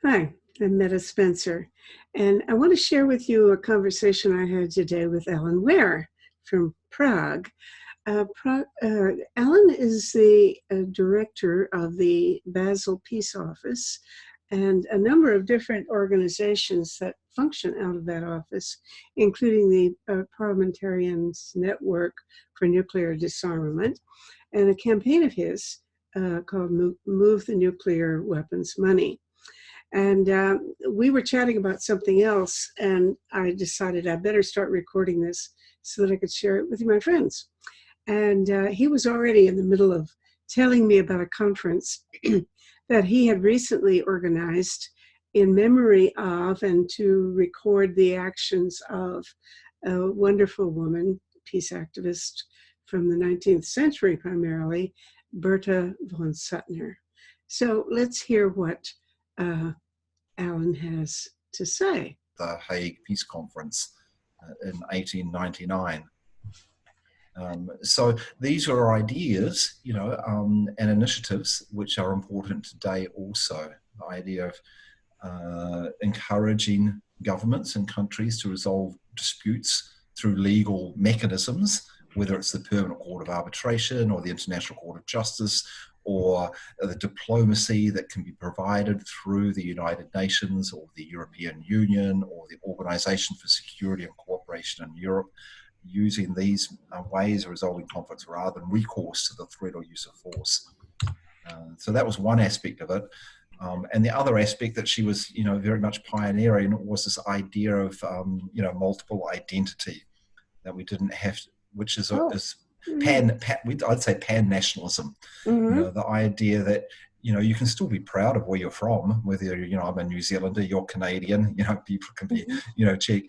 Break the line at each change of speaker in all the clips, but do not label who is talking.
Hi, I'm Metta Spencer, and I want to share with you a conversation I had today with Alyn Ware from Prague. Alyn is the director of the Basel Peace Office and a number of different organizations that function out of that office, including the Parliamentary Network for Nuclear Disarmament, and a campaign of his called Move the Nuclear Weapons Money. And we were chatting about something else, and I decided I better start recording this so that I could share it with my friends. And he was already in the middle of telling me about a conference that he had recently organized in memory of and to record the actions of a wonderful woman, peace activist from the 19th century primarily, Bertha von Suttner. So let's hear what Alyn has to say.
The Hague Peace Conference in 1899. So these are ideas, and initiatives which are important today also. The idea of encouraging governments and countries to resolve disputes through legal mechanisms, whether it's the Permanent Court of Arbitration or the International Court of Justice, or the diplomacy that can be provided through the United Nations or the European Union or the Organization for Security and Cooperation in Europe, using these ways of resolving conflicts rather than recourse to the threat or use of force. So that was one aspect of it. And the other aspect that she was, very much pioneering was this idea of, multiple identity that we didn't have, which is I'd say pan-nationalism.
Mm-hmm.
The idea that, you can still be proud of where you're from, whether, I'm a New Zealander, you're Canadian, people can be, Czech,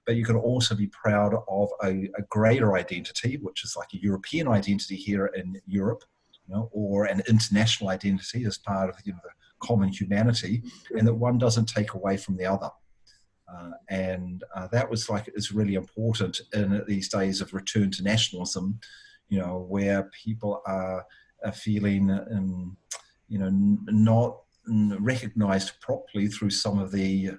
but you can also be proud of a greater identity, which is like a European identity here in Europe, or an international identity as part of, the common humanity, and that one doesn't take away from the other. And that was is really important in these days of return to nationalism, where people are feeling, not recognized properly through some of the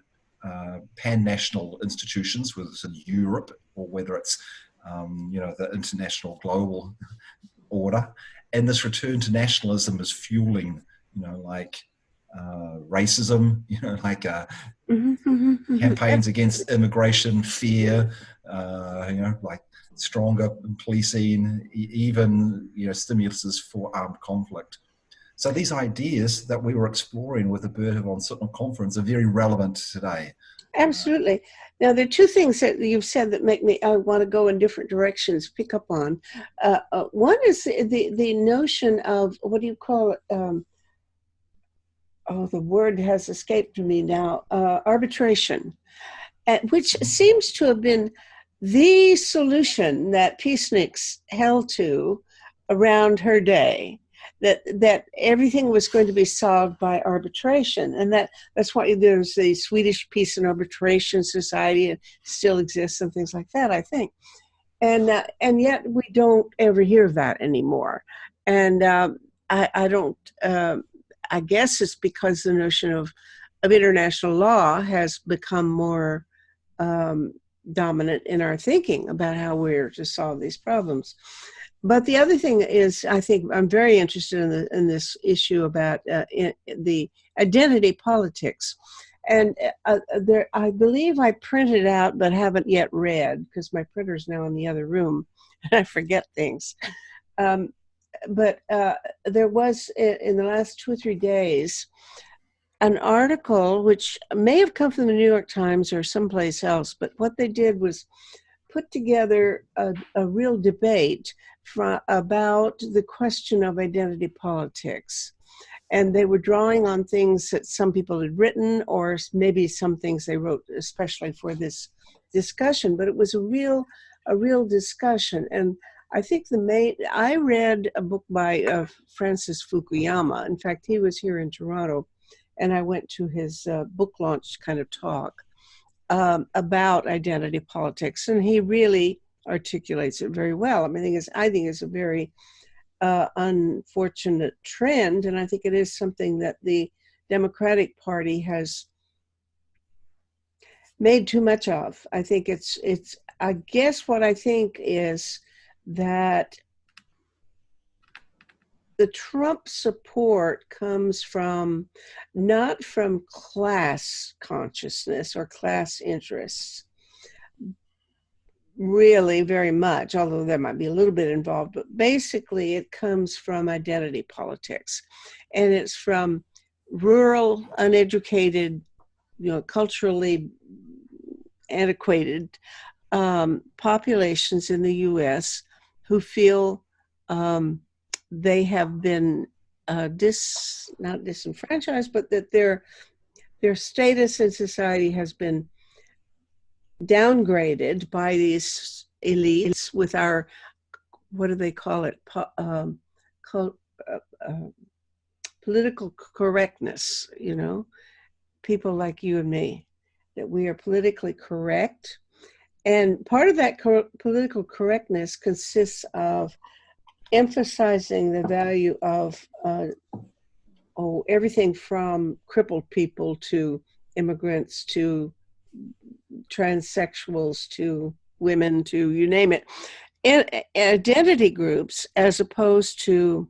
pan-national institutions, whether it's in Europe or whether it's, the international global order. And this return to nationalism is fueling, racism, campaigns against immigration, fear, stronger policing, even, stimuluses for armed conflict. So these ideas that we were exploring with the Bertha von Suttner conference are very relevant today.
Absolutely. Now, there are two things that you've said that make me want to go in different directions, pick up on. One is the notion of, what do you call it? The word has escaped me now, arbitration, which seems to have been the solution that peaceniks held to around her day, that everything was going to be solved by arbitration. And that's why there's the Swedish Peace and Arbitration Society, it still exists and things like that, I think. And yet we don't ever hear that anymore. And I guess it's because the notion of international law has become more dominant in our thinking about how we're to solve these problems. But the other thing is, I think I'm very interested in this issue about the identity politics. And I believe I printed out but haven't yet read, because my printer's now in the other room and I forget things. But there was, in the last 2 or 3 days, an article which may have come from the New York Times or someplace else, but what they did was put together a real debate about the question of identity politics. And they were drawing on things that some people had written, or maybe some things they wrote especially for this discussion, but it was a real discussion. And I think I read a book by Francis Fukuyama. In fact, he was here in Toronto, and I went to his book launch kind of talk about identity politics, and he really articulates it very well. I mean, I think it's a very unfortunate trend, and I think it is something that the Democratic Party has made too much of. I think I guess what I think is that the Trump support comes from, not from class consciousness or class interests, really very much, although there might be a little bit involved, but basically it comes from identity politics. And it's from rural, uneducated, culturally antiquated populations in the US who feel they have been not disenfranchised, but that their status in society has been downgraded by these elites with our, what do they call it, political correctness, people like you and me, that we are politically correct. And part of that political correctness consists of emphasizing the value of everything from crippled people to immigrants to transsexuals to women to you name it, and identity groups, as opposed to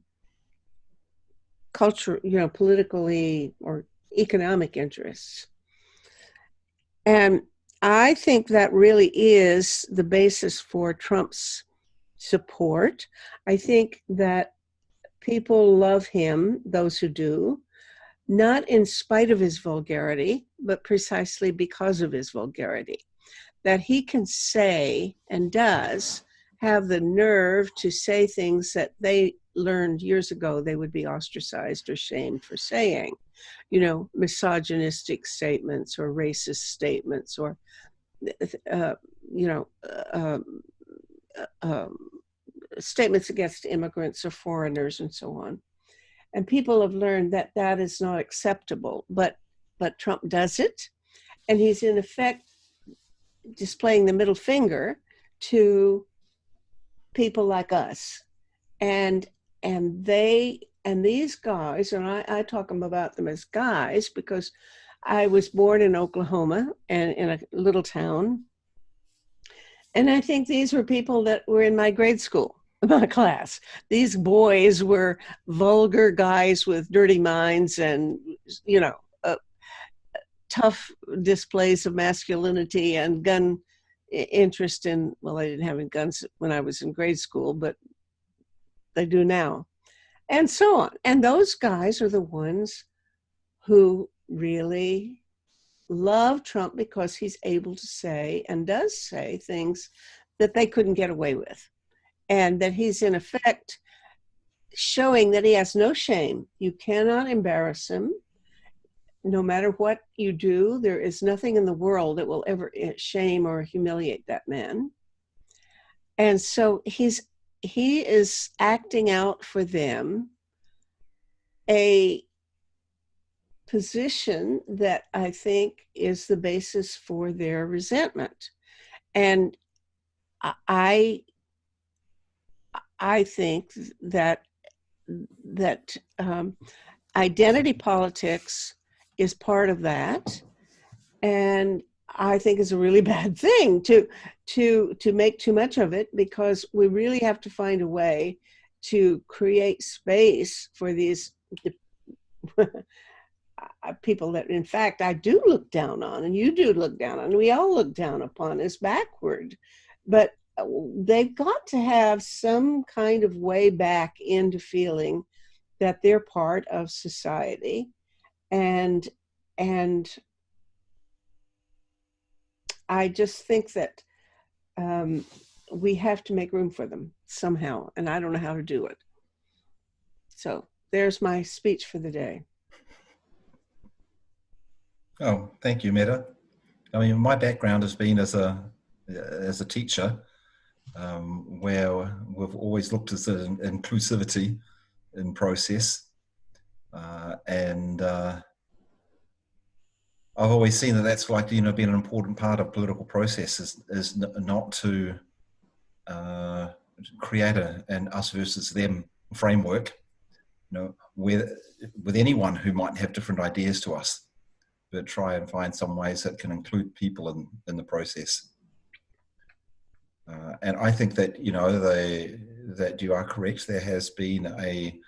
culture, politically or economic interests. And I think that really is the basis for Trump's support. I think that people love him, those who do, not in spite of his vulgarity, but precisely because of his vulgarity. That he can say, and does, have the nerve to say things that they learned years ago they would be ostracized or shamed for saying. Misogynistic statements or racist statements or, statements against immigrants or foreigners and so on. And people have learned that that is not acceptable, but Trump does it. And he's in effect displaying the middle finger to people like us. And these guys, and I talk about them as guys because I was born in Oklahoma and in a little town. And I think these were people that were in my grade school, my class. These boys were vulgar guys with dirty minds and, tough displays of masculinity and gun interest in, well, I didn't have any guns when I was in grade school, but they do now. And so on. And those guys are the ones who really love Trump because he's able to say and does say things that they couldn't get away with. And that he's in effect showing that he has no shame. You cannot embarrass him. No matter what you do, there is nothing in the world that will ever shame or humiliate that man. And so he is acting out for them a position that I think is the basis for their resentment. And I think that identity politics is part of that, and I think it's a really bad thing to make too much of it, because we really have to find a way to create space for these people that, in fact, I do look down on, and you do look down on, and we all look down upon as backward. But they've got to have some kind of way back into feeling that they're part of society. And I just think that we have to make room for them somehow, and I don't know how to do it. So there's my speech for the day.
Oh, thank you, Metta. I mean, my background has been as a teacher, where we've always looked at inclusivity in process, and I've always seen that that's like, been an important part of political process is not to create an us versus them framework, with anyone who might have different ideas to us, but try and find some ways that can include people in the process. And I think that, that you are correct. There has been a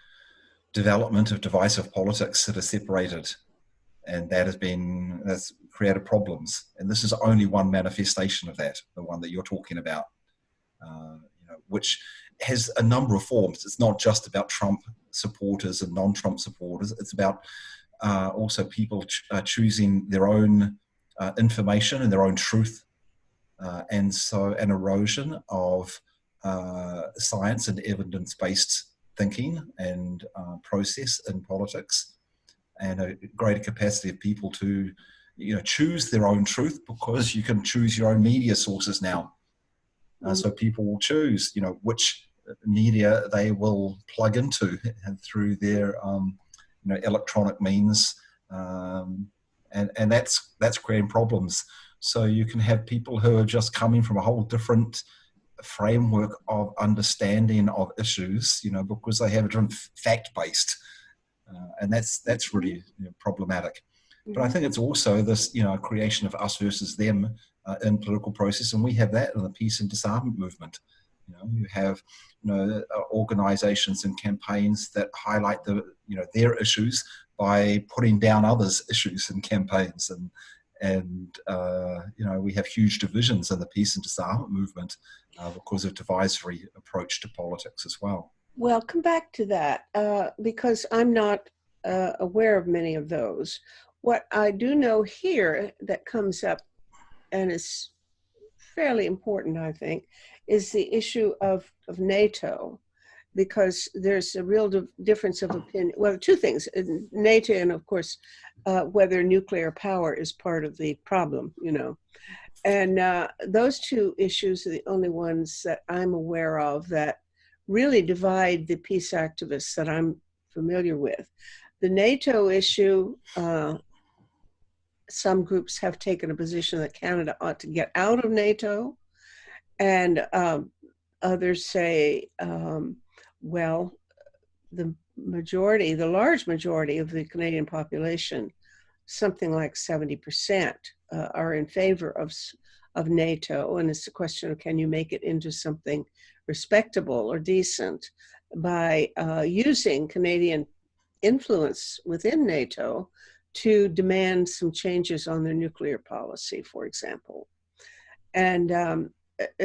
development of divisive politics that has separated, and that's created problems. And this is only one manifestation of that, the one that you're talking about, which has a number of forms. It's not just about Trump supporters and non-Trump supporters. It's about also people choosing their own information and their own truth. And so an erosion of science and evidence-based thinking and process in politics, and a greater capacity of people to choose their own truth, because you can choose your own media sources now. So people will choose which media they will plug into through their electronic means, and that's creating problems. So you can have people who are just coming from a whole different framework of understanding of issues, because they have a different fact-based, and that's really problematic. But I think it's also this, creation of us versus them in political process, and we have that in the peace and disarmament movement. You have, organisations and campaigns that highlight their issues by putting down others' issues and campaigns, and we have huge divisions in the peace and disarmament movement because of divisory approach to politics as well.
Well, come back to that because I'm not aware of many of those. What I do know here that comes up and is fairly important, I think, is the issue of NATO, because there's a real difference of opinion. Well, two things, NATO and, of course, whether nuclear power is part of the problem, And those two issues are the only ones that I'm aware of that really divide the peace activists that I'm familiar with. The NATO issue, some groups have taken a position that Canada ought to get out of NATO, and others say, well, the large majority of the Canadian population, something like 70%, are in favor of NATO, and it's a question of, can you make it into something respectable or decent by using Canadian influence within NATO to demand some changes on their nuclear policy, for example. And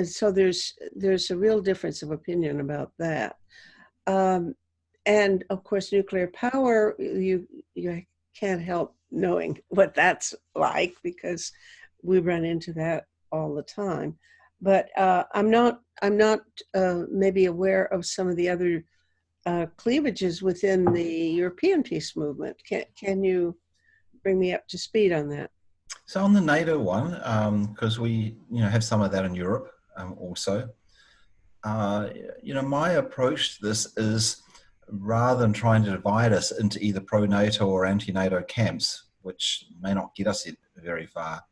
so there's a real difference of opinion about that. And of course, nuclear power, you can't help knowing what that's like, because we run into that all the time. But I'm not maybe aware of some of the other cleavages within the European peace movement. Can you bring me up to speed on that?
So on the NATO one, because we have some of that in Europe also. My approach to this is, rather than trying to divide us into either pro-NATO or anti-NATO camps, which may not get us very far,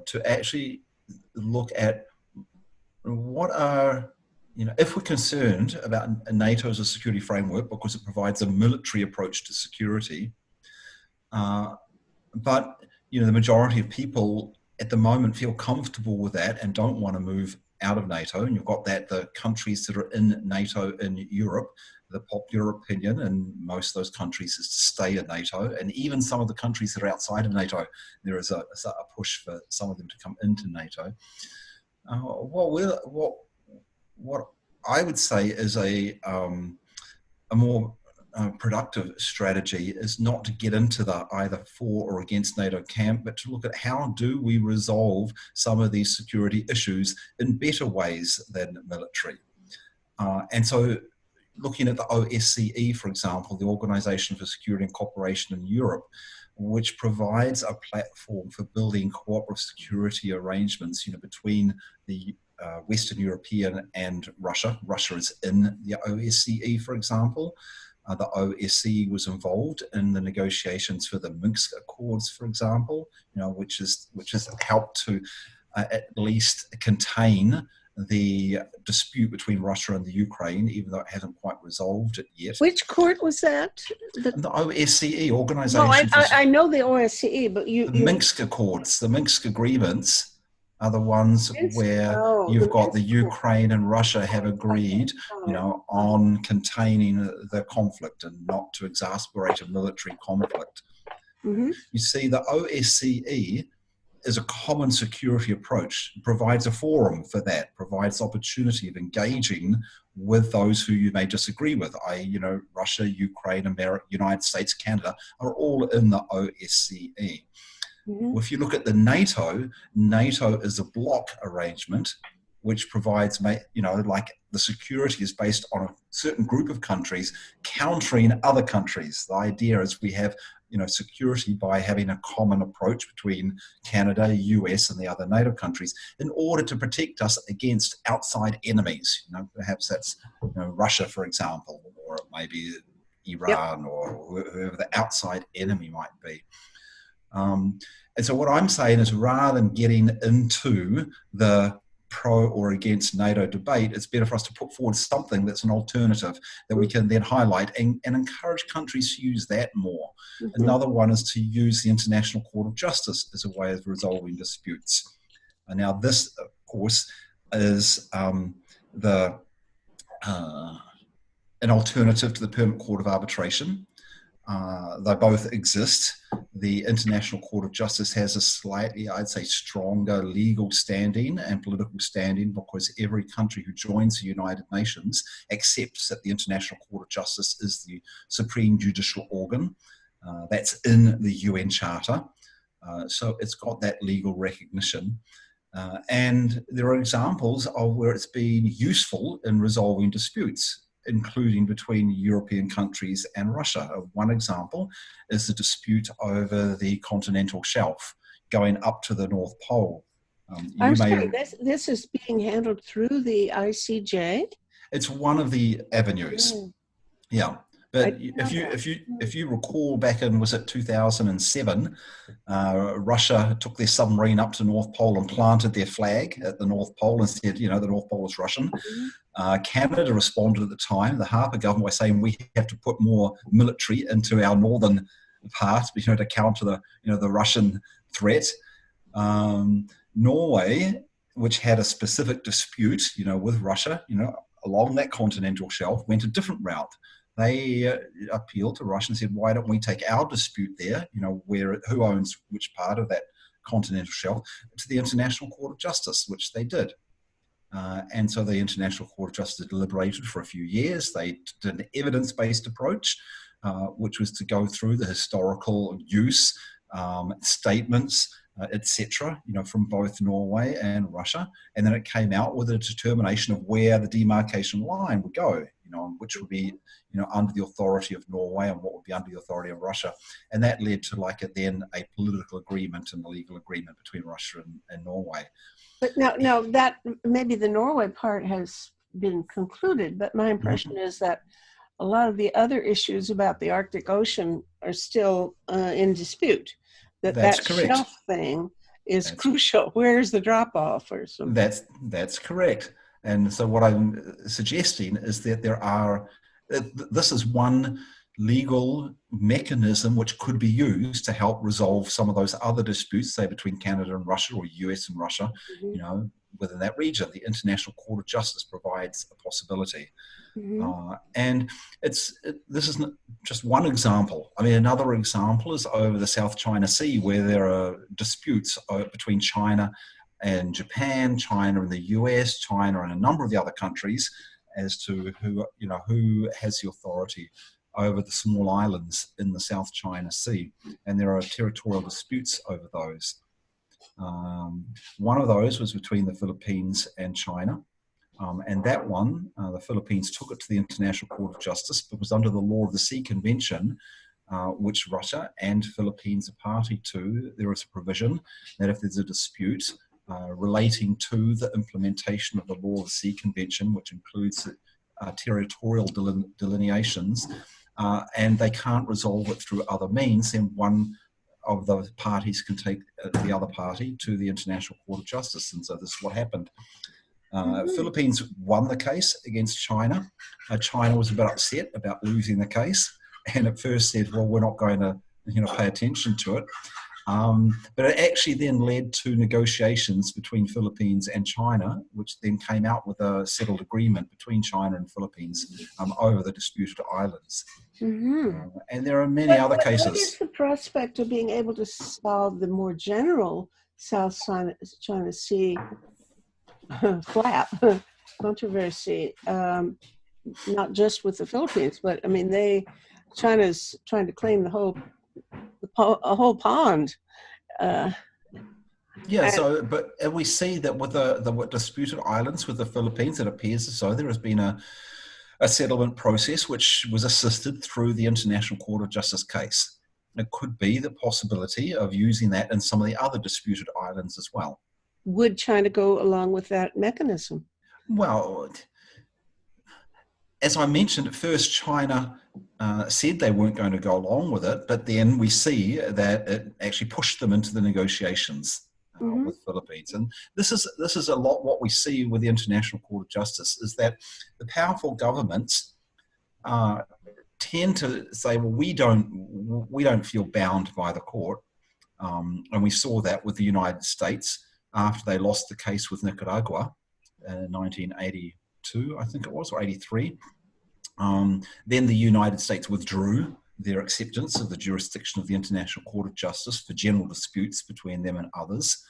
to actually look at what are, if we're concerned about NATO as a security framework because it provides a military approach to security, but the majority of people at the moment feel comfortable with that and don't want to move out of NATO, and you've got the countries that are in NATO in Europe, the popular opinion in most of those countries is to stay in NATO, and even some of the countries that are outside of NATO, there is a push for some of them to come into NATO. What I would say is a more productive strategy is not to get into the either for or against NATO camp, but to look at how do we resolve some of these security issues in better ways than military. And so looking at the OSCE, for example, the Organization for Security and Cooperation in Europe, which provides a platform for building cooperative security arrangements between the Western European and Russia. Russia is in the OSCE, for example. The OSCE was involved in the negotiations for the Minsk Accords, for example, which has helped to at least contain the dispute between Russia and the Ukraine, even though it hasn't quite resolved it yet.
Which court was that?
And the OSCE, Organization
No,
for...
I know the OSCE, but
the Minsk Accords, the Minsk agreements are the ones where you've got the Ukraine and Russia have agreed, on containing the conflict and not to exasperate a military conflict.
Mm-hmm.
You see, the OSCE is a common security approach, provides a forum for that, provides opportunity of engaging with those who you may disagree with, i.e., Russia, Ukraine, America, United States, Canada are all in the OSCE.
Mm-hmm.
Well, if you look at the NATO is a bloc arrangement which provides, like the security is based on a certain group of countries countering other countries. The idea is we have, security by having a common approach between Canada, US, and the other NATO countries in order to protect us against outside enemies. Perhaps that's, Russia, for example, or maybe Iran, or whoever the outside enemy might be. And so what I'm saying is, rather than getting into the pro or against NATO debate, it's better for us to put forward something that's an alternative that we can then highlight and encourage countries to use that more. Mm-hmm. Another one is to use the International Court of Justice as a way of resolving disputes. And now this, of course, is an alternative to the Permanent Court of Arbitration. They both exist. The International Court of Justice has a slightly, I'd say, stronger legal standing and political standing because every country who joins the United Nations accepts that the International Court of Justice is the supreme judicial organ. That's in the UN Charter. So it's got that legal recognition. And there are examples of where it's been useful in resolving disputes, including between European countries and Russia. One example is the dispute over the continental shelf going up to the North Pole.
I'm sorry, this is being handled through the ICJ?
It's one of the avenues. Yeah. But if you recall back in, was it 2007, Russia took their submarine up to North Pole and planted their flag at the North Pole and said, the North Pole is Russian. Mm-hmm. Canada responded at the time, the Harper government, by saying we have to put more military into our northern part, to counter the Russian threat. Norway, which had a specific dispute, with Russia, along that continental shelf, went a different route. They appealed to Russia and said, why don't we take our dispute there, who owns which part of that continental shelf, to the International Court of Justice, which they did. And so the International Court of Justice deliberated for a few years. They did an evidence-based approach, which was to go through the historical use, statements, etc., from both Norway and Russia. And then it came out with a determination of where the demarcation line would go, which would be, under the authority of Norway and what would be under the authority of Russia. And that led to then a political agreement and a legal agreement between Russia and Norway. But
now that maybe the Norway part has been concluded, but my impression mm-hmm. is that a lot of the other issues about the Arctic Ocean are still in dispute. That's correct. Shelf thing is crucial. Where's the drop off or something?
That's correct. And so what I'm suggesting is that this is one legal mechanism which could be used to help resolve some of those other disputes, say between Canada and Russia or US and Russia, mm-hmm. Within that region. The International Court of Justice provides a possibility. Mm-hmm. And this is just one example. I mean, another example is over the South China Sea, where there are disputes between China and Japan, China and the US, China and a number of the other countries as to who has the authority over the small islands in the South China Sea. And there are territorial disputes over those. One of those was between the Philippines and China. And that one, the Philippines took it to the International Court of Justice, but was under the Law of the Sea Convention, which Russia and Philippines are party to. There is a provision that if there's a dispute relating to the implementation of the Law of the Sea Convention, which includes territorial delineations, and they can't resolve it through other means, then one of the parties can take the other party to the International Court of Justice. And so this is what happened. Philippines won the case against China. China was a bit upset about losing the case, and at first said, well, we're not going to pay attention to it. But it actually then led to negotiations between Philippines and China, which then came out with a settled agreement between China and Philippines over the disputed islands. And there are many other cases.
What is the prospect of being able to solve the more general South China Sea flap controversy, not just with the Philippines, but I mean, China's trying to claim a whole pond.
But we see that with the disputed islands with the Philippines, it appears as though there has been a settlement process which was assisted through the International Court of Justice case. It could be the possibility of using that in some of the other disputed islands as well.
Would China go along with that mechanism?
Well, as I mentioned at first, China said they weren't going to go along with it, but then we see that it actually pushed them into the negotiations with Philippines. And this is a lot what we see with the International Court of Justice, is that the powerful governments tend to say, well, we don't feel bound by the court. And we saw that with the United States after they lost the case with Nicaragua in 1982, I think it was, or 83. Then the United States withdrew their acceptance of the jurisdiction of the International Court of Justice for general disputes between them and others.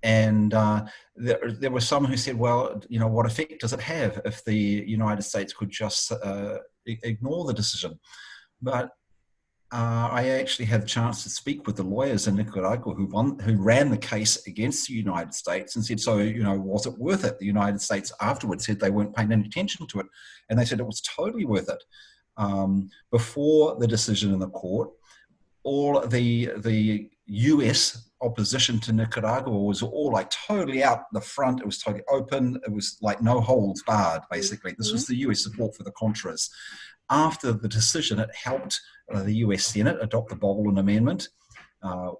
There were some who said, well, what effect does it have if the United States could just ignore the decision? But I actually had the chance to speak with the lawyers in Nicaragua who ran the case against the United States and said, so, was it worth it? The United States afterwards said they weren't paying any attention to it. And they said it was totally worth it. Before the decision in the court, all the US opposition to Nicaragua was all like totally out the front. It was totally open. It was like no holds barred, basically. This was the US support for the Contras. After the decision, it helped the US Senate adopt the Boland Amendment,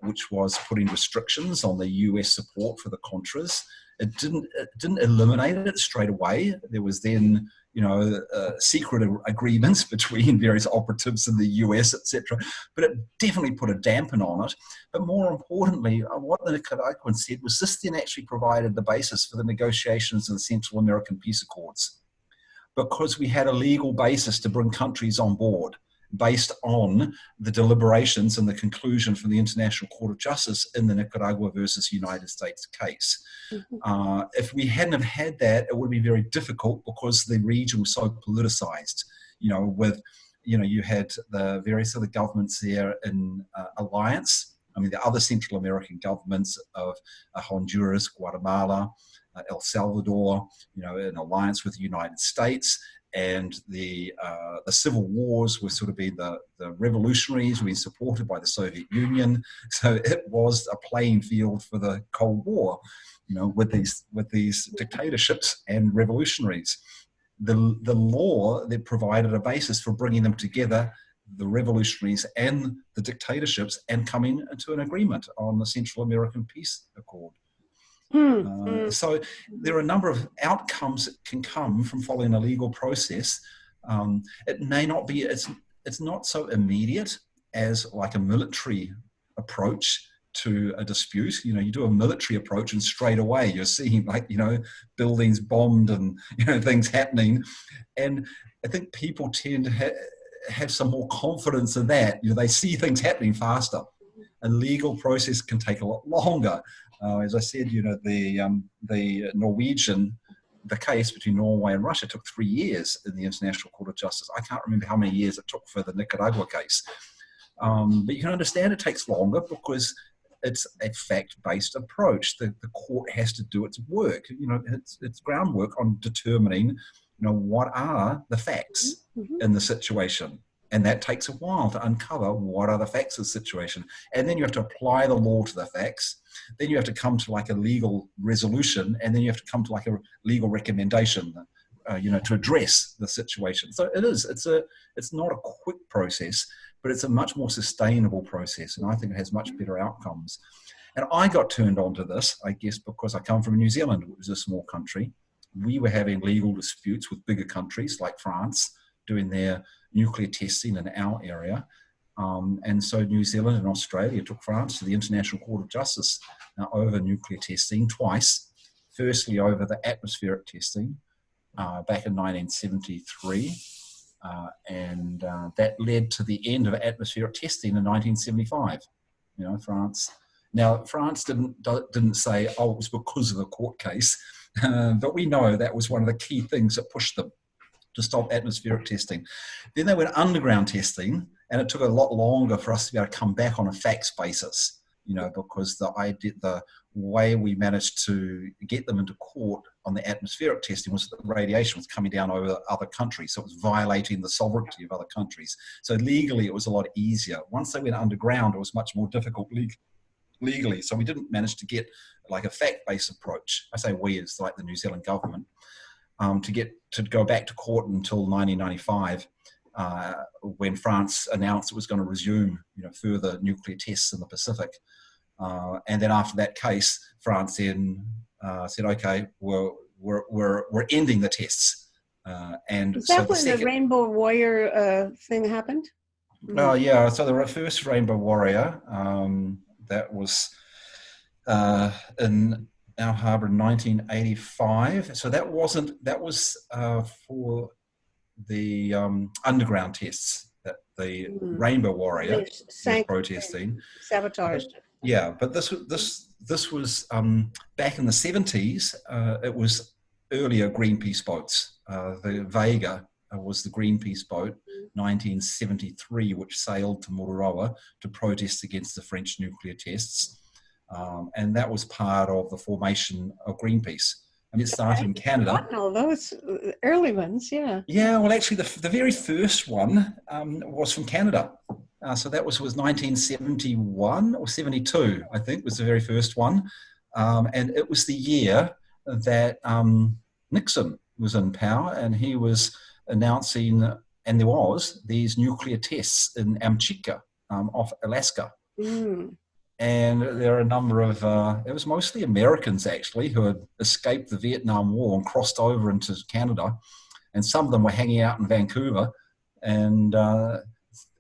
which was putting restrictions on the US support for the Contras. It didn't eliminate it straight away. There was then, secret agreements between various operatives in the US, etc. But it definitely put a dampen on it. But more importantly, what the Nicaraguans said was this then actually provided the basis for the negotiations of the Central American Peace Accords, because we had a legal basis to bring countries on board based on the deliberations and the conclusion from the International Court of Justice in the Nicaragua versus United States case. If we hadn't have had that, it would be very difficult because the region was so politicized, you had the various other governments there in alliance. I mean, the other Central American governments of Honduras, Guatemala, El Salvador, in alliance with the United States, and the civil wars were sort of being the revolutionaries were being supported by the Soviet Union. So it was a playing field for the Cold War, with these dictatorships and revolutionaries. The law that provided a basis for bringing them together, the revolutionaries and the dictatorships, and coming into an agreement on the Central American Peace Accord. So there are a number of outcomes that can come from following a legal process. It may not be, it's not so immediate as like a military approach to a dispute. You do a military approach and straight away you're seeing buildings bombed and things happening. And I think people tend to have some more confidence in that. They see things happening faster. A legal process can take a lot longer. As I said, the Norwegian, the case between Norway and Russia took 3 years in the International Court of Justice. I can't remember how many years it took for the Nicaragua case. But you can understand it takes longer because it's a fact-based approach. The court has to do its work, its groundwork on determining, what are the facts in the situation. And that takes a while to uncover what are the facts of the situation. And then you have to apply the law to the facts. Then you have to come to like a legal resolution, and then you have to come to like a legal recommendation, to address the situation. So it's not a quick process, but it's a much more sustainable process, and I think it has much better outcomes. And I got turned on to this, I guess, because I come from New Zealand, which is a small country. We were having legal disputes with bigger countries like France doing their nuclear testing in our area. And so New Zealand and Australia took France to the International Court of Justice over nuclear testing twice. Firstly, over the atmospheric testing back in 1973. And that led to the end of atmospheric testing in 1975. France. Now, France didn't say, oh, it was because of the court case, but we know that was one of the key things that pushed them to stop atmospheric testing. Then they went underground testing, and it took a lot longer for us to be able to come back on a facts basis, because the way we managed to get them into court on the atmospheric testing was that the radiation was coming down over other countries, so it was violating the sovereignty of other countries. So legally, it was a lot easier. Once they went underground, it was much more difficult legally. So we didn't manage to get like a fact-based approach. I say we as like the New Zealand government to go back to court until 1995 when France announced it was going to resume further nuclear tests in the Pacific. And then after that case, France then said, okay, we're ending the tests. And
is that when the Rainbow Warrior thing happened?
Oh, yeah. So the first Rainbow Warrior, that was in our harbour in 1985. So that was for the underground tests that the Rainbow Warrior was protesting.
Sabotaged.
Yeah, but this was back in the 70s. It was earlier Greenpeace boats. The Vega was the Greenpeace boat, 1973, which sailed to Mururoa to protest against the French nuclear tests. And that was part of the formation of Greenpeace. And it started in Canada.
No, those early ones, yeah.
Yeah, well, actually, the very first one was from Canada. So that was 1971 or 72, I think, was the very first one. And it was the year that Nixon was in power, and he was announcing, and there was these nuclear tests in Amchitka off Alaska. And there are a number of, it was mostly Americans actually who had escaped the Vietnam War and crossed over into Canada. And some of them were hanging out in Vancouver. And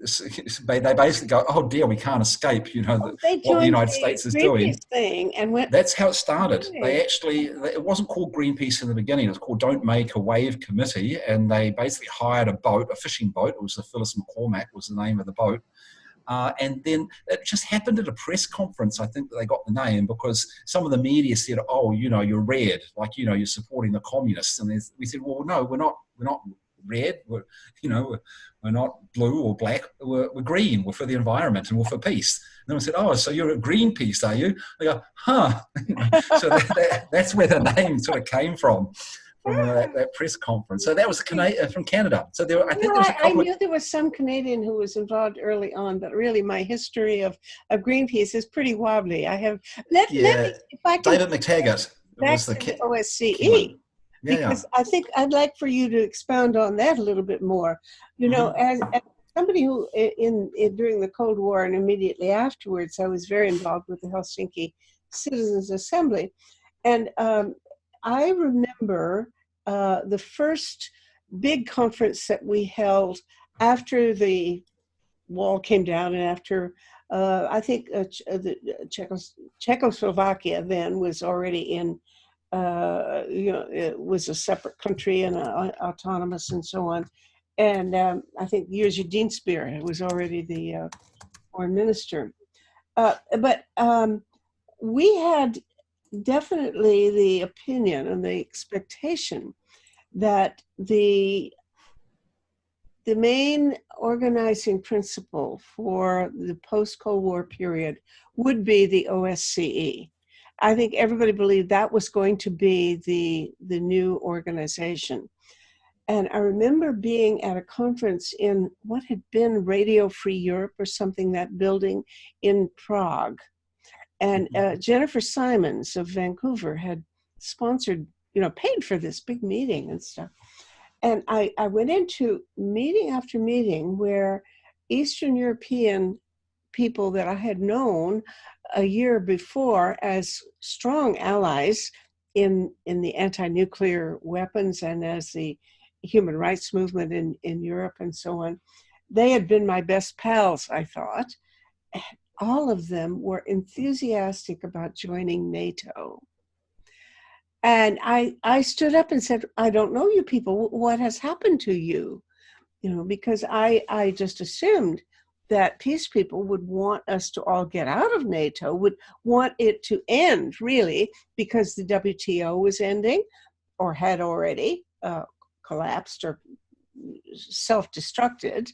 they basically go, oh dear, we can't escape, what the United States is doing. That's how it started. They actually, it wasn't called Greenpeace in the beginning. It was called Don't Make a Wave Committee. And they basically hired a boat, a fishing boat. It was the Phyllis McCormack was the name of the boat. And then it just happened at a press conference, I think, that they got the name because some of the media said, oh, you're red, like, you're supporting the communists. And we said, well, no, we're not red. We're not blue or black. We're green. We're for the environment and we're for peace. And then we said, oh, so you're at Greenpeace, are you? They go, huh. So that's where the name sort of came from that press conference. So that was from Canada. So there, I think there was a couple.
I knew there was some Canadian who was involved early on, but really my history of Greenpeace is pretty wobbly. I have let me, if I can,
David McTaggart was the
OSCE. Because I think I'd like for you to expound on that a little bit more. As somebody who during the Cold War and immediately afterwards, I was very involved with the Helsinki Citizens Assembly. And I remember the first big conference that we held after the wall came down and after I think Czechoslovakia then was already in it was a separate country and autonomous and so on. And I think Jerzy Dienstbier was already the foreign minister. But we had definitely the opinion and the expectation that the main organizing principle for the post-Cold War period would be the OSCE. I think everybody believed that was going to be the new organization. And I remember being at a conference in what had been Radio Free Europe or something, that building in Prague. And Jennifer Simons of Vancouver had sponsored, paid for this big meeting and stuff. And I went into meeting after meeting where Eastern European people that I had known a year before as strong allies in the anti-nuclear weapons and as the human rights movement in Europe and so on. They had been my best pals, I thought. All of them were enthusiastic about joining NATO. And I stood up and said, I don't know you people. What has happened to you? You know, because I just assumed that peace people would want us to all get out of NATO, would want it to end, really, because the WTO was ending or had already collapsed or self-destructed.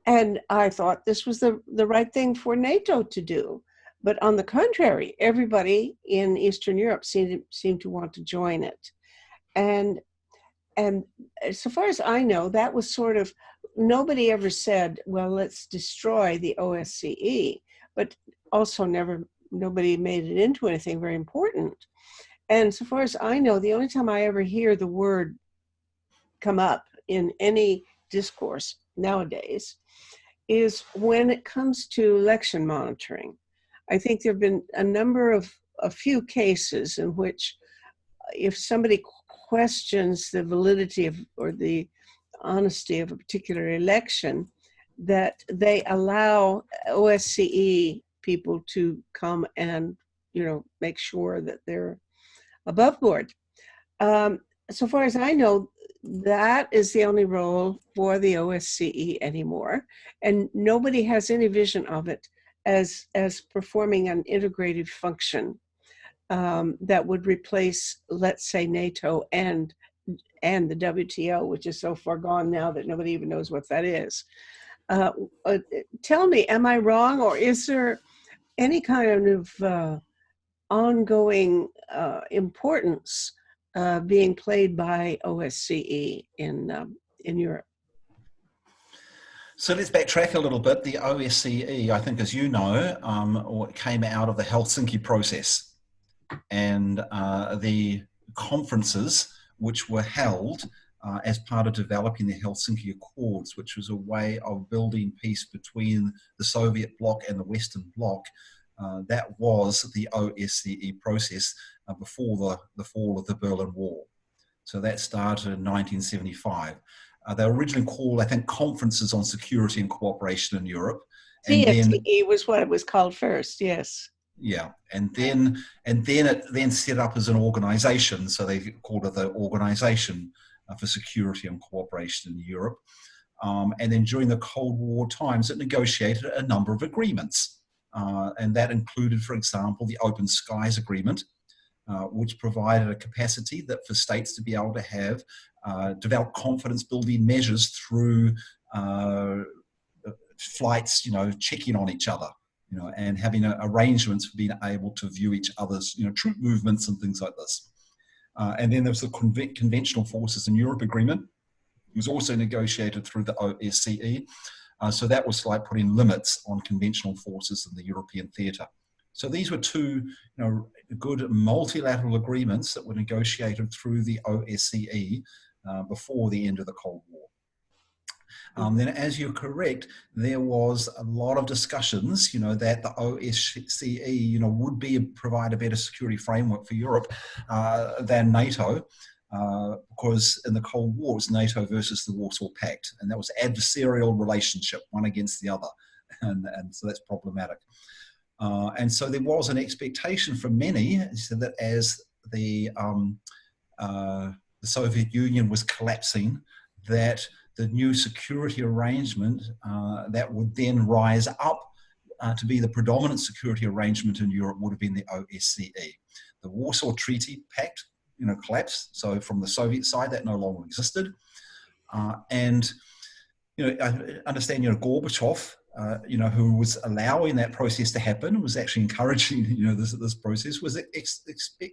And I thought this was the right thing for NATO to do. But on the contrary, everybody in Eastern Europe seemed to want to join it. And so far as I know, that was sort of, nobody ever said, well, let's destroy the OSCE, but also nobody made it into anything very important. And so far as I know, the only time I ever hear the word come up in any discourse nowadays is when it comes to election monitoring. I think there have been a few cases in which if somebody questions the validity of or the honesty of a particular election, that they allow OSCE people to come and, you know, make sure that they're above board. So far as I know, that is the only role for the OSCE anymore, and nobody has any vision of it as performing an integrated function that would replace, let's say, NATO and the WTO, which is so far gone now that nobody even knows what that is. Tell me, am I wrong, or is there any kind of ongoing importance being played by OSCE in Europe?
So let's backtrack a little bit. The OSCE, I think, as you know, came out of the Helsinki process, and the conferences which were held as part of developing the Helsinki Accords, which was a way of building peace between the Soviet bloc and the Western bloc. That was the OSCE process before the fall of the Berlin Wall. So that started in 1975. They were originally called, I think, Conferences on Security and Cooperation in Europe.
CSCE was what it was called first, yes.
Yeah, and then it set up as an organization, so they called it the Organization for Security and Cooperation in Europe. And then during the Cold War times, it negotiated a number of agreements. And that included, for example, the Open Skies Agreement, which provided a capacity that for states to be able to have develop confidence-building measures through flights, you know, checking on each other, you know, and having arrangements for being able to view each other's, you know, troop movements and things like this. And then there was the Conventional Forces in Europe Agreement. It was also negotiated through the OSCE. So that was like putting limits on conventional forces in the European theatre. So these were two, you know, good multilateral agreements that were negotiated through the OSCE before the end of the Cold War. Then, as you're correct, there was a lot of discussions, you know, that the OSCE, you know, would provide a better security framework for Europe than NATO, because in the Cold War, it was NATO versus the Warsaw Pact, and that was adversarial relationship, one against the other, and so that's problematic. And so there was an expectation from many so that as the Soviet Union was collapsing, that the new security arrangement that would then rise up to be the predominant security arrangement in Europe would have been the OSCE. The Warsaw Treaty Pact, you know, collapsed. So from the Soviet side, that no longer existed. And, you know, I understand, you know, Gorbachev, you know, who was allowing that process to happen, was actually encouraging, you know, this process, was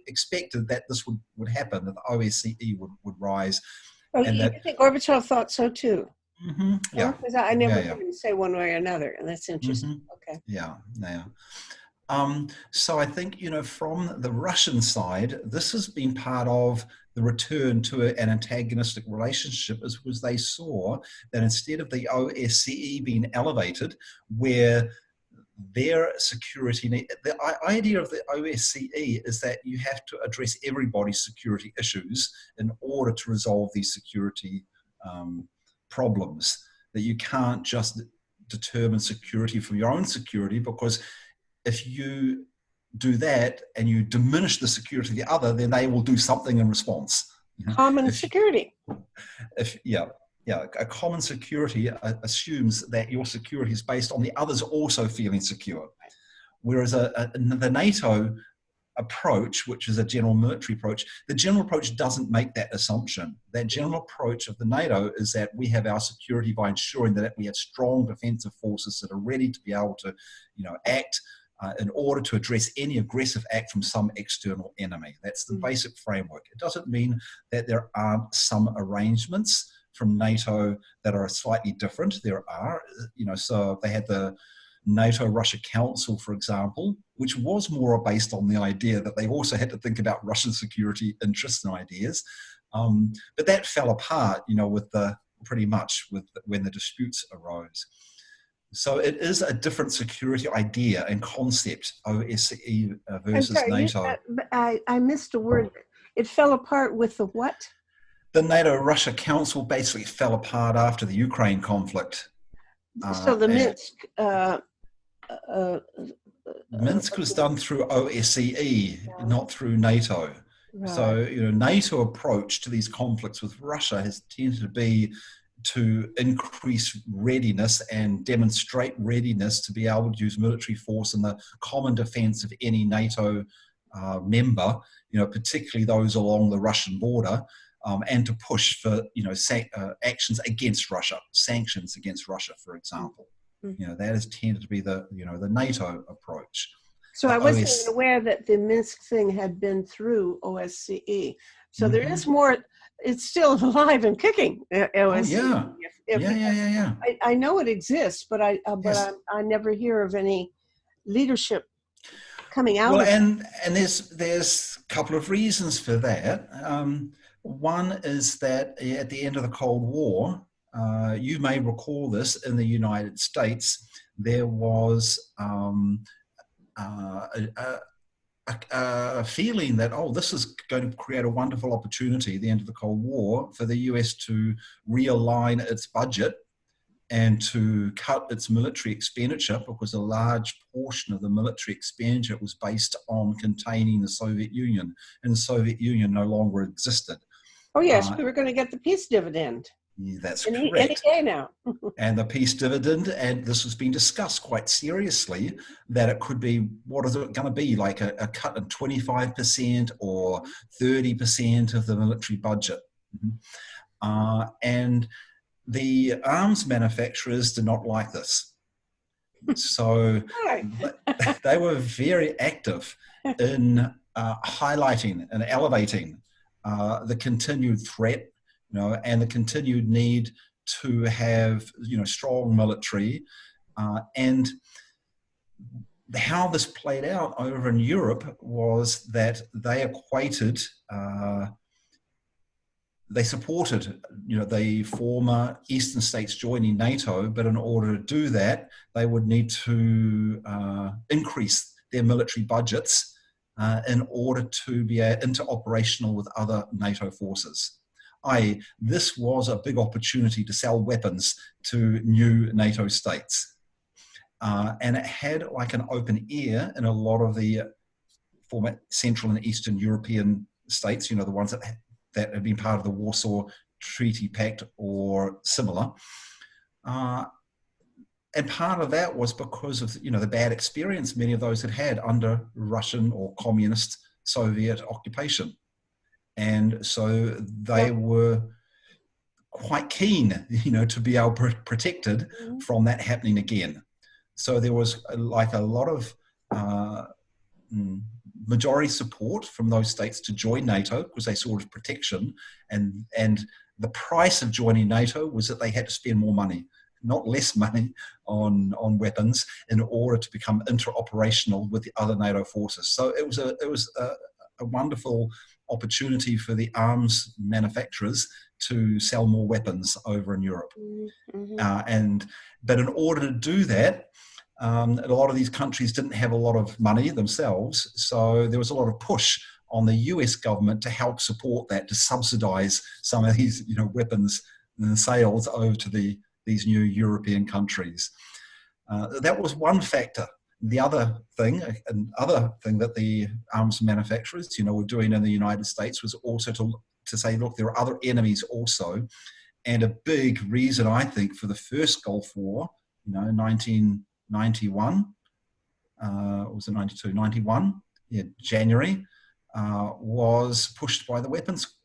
expected that this would happen, that the OSCE would rise.
Oh, and I think Gorbachev thought so too.
Mm-hmm, yeah.
Because I never heard him say one way or another, and that's interesting.
Mm-hmm.
Okay.
Yeah. So I think, you know, from the Russian side, this has been part of the return to an antagonistic relationship is because they saw that instead of the OSCE being elevated, where their security need, the idea of the OSCE is that you have to address everybody's security issues in order to resolve these security problems, that you can't just determine security from your own security, because if you do that and you diminish the security of the other, then they will do something in response.
Common security.
A common security assumes that your security is based on the others also feeling secure. Whereas the NATO approach, which is a general military approach, the general approach doesn't make that assumption. That general approach of the NATO is that we have our security by ensuring that we have strong defensive forces that are ready to be able to, act in order to address any aggressive act from some external enemy. That's the basic framework. It doesn't mean that there aren't some arrangements from NATO that are slightly different. There are, so they had the NATO-Russia Council, for example, which was more based on the idea that they also had to think about Russian security interests and ideas. But that fell apart, when the disputes arose. So it is a different security idea and concept, OSCE versus NATO.
I missed a word. It fell apart with the what?
The NATO-Russia Council basically fell apart after the Ukraine conflict.
So the
Minsk was done through OSCE, not through NATO. Right. So, NATO approach to these conflicts with Russia has tended to be to increase readiness and demonstrate readiness to be able to use military force in the common defense of any NATO member, particularly those along the Russian border, and to push for, actions against Russia, sanctions against Russia, for example. Mm-hmm. That has tended to be the NATO approach.
So I wasn't even aware that the Minsk thing had been through OSCE. So mm-hmm. There is more. It's still alive and kicking. OSCE.
Yeah.
I know it exists, but I never hear of any leadership coming out.
Well, and there's a couple of reasons for that. One is that at the end of the Cold War, you may recall this, in the United States, there was a feeling that, this is going to create a wonderful opportunity at the end of the Cold War for the US to realign its budget and to cut its military expenditure, because a large portion of the military expenditure was based on containing the Soviet Union, and the Soviet Union no longer existed.
Oh yes, we were going to get the peace dividend.
That's correct.
Any day now.
And the peace dividend, and this has been discussed quite seriously, that it could be, what is it going to be, like a cut of 25% or 30% of the military budget. Mm-hmm. And the arms manufacturers did not like this. So they were very active in highlighting and elevating the continued threat, and the continued need to have, strong military, and how this played out over in Europe was that they equated, they supported, the former Eastern states joining NATO, but in order to do that, they would need to increase their military budgets in order to be interoperational with other NATO forces. This was a big opportunity to sell weapons to new NATO states. And it had like an open ear in a lot of the former Central and Eastern European states, the ones that had been part of the Warsaw Treaty Pact or similar. And part of that was because of, the bad experience many of those had had under Russian or communist Soviet occupation. And so they were quite keen, to be able to protected from that happening again. So there was like a lot of majority support from those states to join NATO because they saw it as protection. And the price of joining NATO was that they had to spend more money, not less money, on weapons in order to become interoperational with the other NATO forces. So it was a wonderful opportunity for the arms manufacturers to sell more weapons over in Europe. But in order to do that, a lot of these countries didn't have a lot of money themselves, so there was a lot of push on the US government to help support that, to subsidize some of these, weapons sales over to these new European countries. That was one factor. The other thing that the arms manufacturers, were doing in the United States was also to say, look, there are other enemies also. And a big reason, I think, for the first Gulf War, 1991, was it 92? 91, January, was pushed by the weapons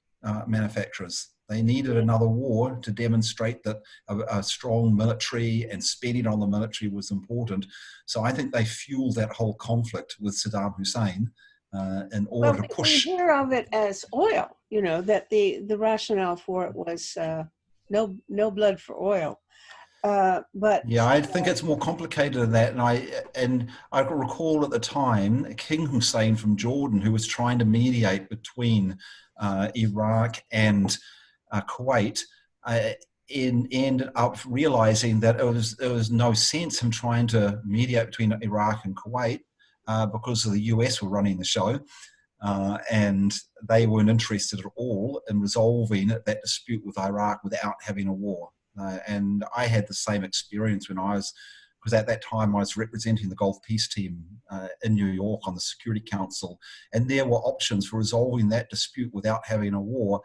manufacturers. They needed another war to demonstrate that a strong military and spending on the military was important. So I think they fueled that whole conflict with Saddam Hussein in order to push.
We hear of it as oil, that the rationale for it was no blood for oil. But
yeah, I think it's more complicated than that. And I recall at the time King Hussein from Jordan, who was trying to mediate between Iraq and Kuwait, ended up realizing that there was no sense in trying to mediate between Iraq and Kuwait because the US were running the show. And they weren't interested at all in resolving that dispute with Iraq without having a war. And I had the same experience because at that time I was representing the Gulf Peace Team in New York on the Security Council, and there were options for resolving that dispute without having a war.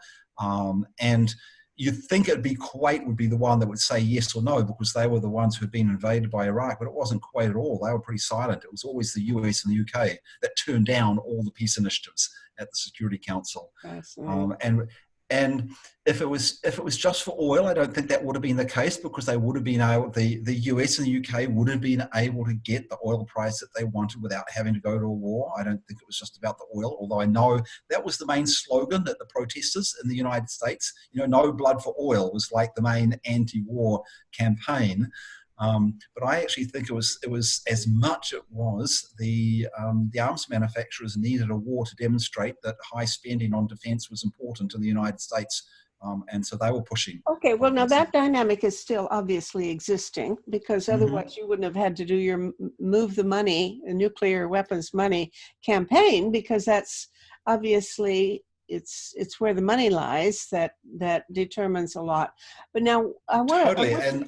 And you'd think it'd be Kuwait would be the one that would say yes or no, because they were the ones who had been invaded by Iraq, but it wasn't Kuwait at all. They were pretty silent. It was always the US and the UK that turned down all the peace initiatives at the Security Council. And if it was just for oil, I don't think that would have been the case, because they would have been able, the US and the UK would have been able to get the oil price that they wanted without having to go to a war. I don't think it was just about the oil, although I know that was the main slogan that the protesters in the United States, no blood for oil was like the main anti-war campaign. But I actually think it was as much it was the arms manufacturers needed a war to demonstrate that high spending on defence was important to the United States, and so they were pushing.
Okay, well now that dynamic is still obviously existing, because otherwise you wouldn't have had to do your move the money, the nuclear weapons money campaign, because that's obviously it's where the money lies that determines a lot. But now
and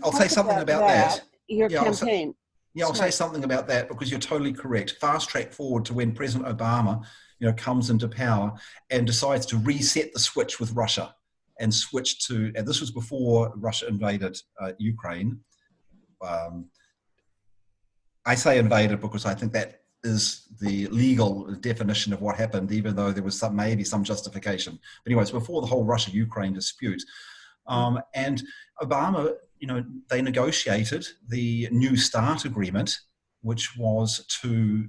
I'll say something about that.
Your campaign.
I'll say something about that, because you're totally correct. Fast track forward to when President Obama, comes into power and decides to reset the switch with Russia and switch to, and this was before Russia invaded Ukraine. I say invaded because I think that is the legal definition of what happened, even though there was maybe some justification. But anyways, before the whole Russia-Ukraine dispute. And Obama, they negotiated the New START agreement, which was to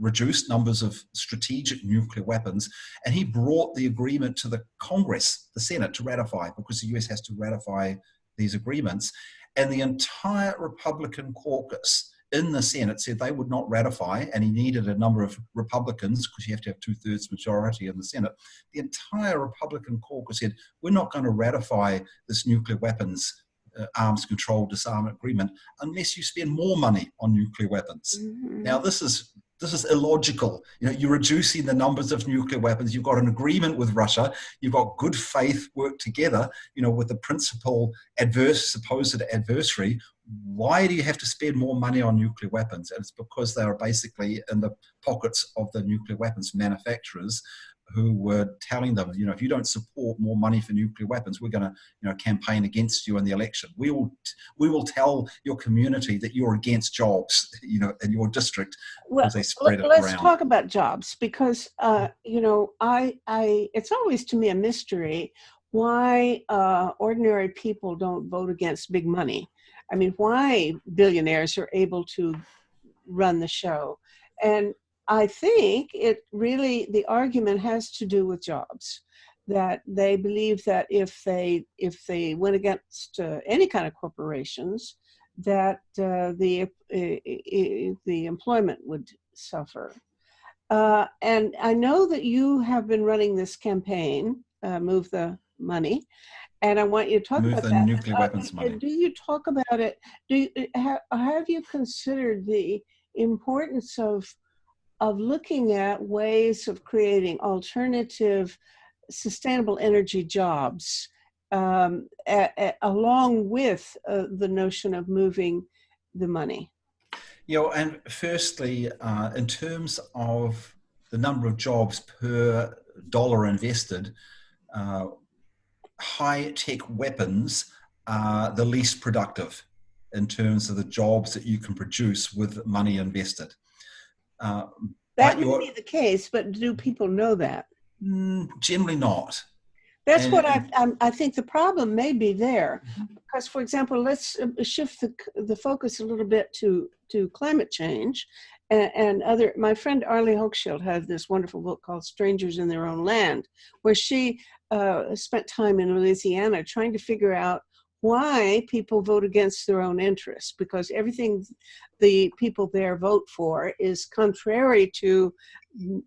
reduce numbers of strategic nuclear weapons. And he brought the agreement to the Congress, the Senate, to ratify, because the US has to ratify these agreements. And the entire Republican caucus in the Senate said they would not ratify, and he needed a number of Republicans, because you have to have 2/3 majority in the Senate. The entire Republican caucus said, we're not going to ratify this nuclear weapons arms control disarmament agreement unless you spend more money on nuclear weapons. Now, this is illogical. You're reducing the numbers of nuclear weapons. You've got an agreement with Russia. You've got good faith work together, with the principal supposed adversary. Why do you have to spend more money on nuclear weapons? And it's because they are basically in the pockets of the nuclear weapons manufacturers, who were telling them, if you don't support more money for nuclear weapons, we're going to, campaign against you in the election. We will tell your community that you're against jobs, in your district, because they spread it around.
Let's talk about jobs, because, it's always to me a mystery why ordinary people don't vote against big money. I mean, why billionaires are able to run the show. And I think the argument has to do with jobs, that they believe that if they went against any kind of corporations, that the employment would suffer. And I know that you have been running this campaign, Move the Money, and I want you to talk
Move
about
the
that.
nuclear weapons money.
Do you talk about it? Have you considered the importance of looking at ways of creating alternative sustainable energy jobs, along with the notion of moving the money?
And firstly, in terms of the number of jobs per dollar invested, high-tech weapons are the least productive in terms of the jobs that you can produce with money invested.
That
But
may be the case, but do people know that?
Generally not.
That's what
And
I think the problem may be there. Because, for example, let's shift the focus a little bit to climate change and other. My friend Arlie Hochschild has this wonderful book called Strangers in Their Own Land, where she spent time in Louisiana trying to figure out why people vote against their own interests, because everything the people there vote for is contrary to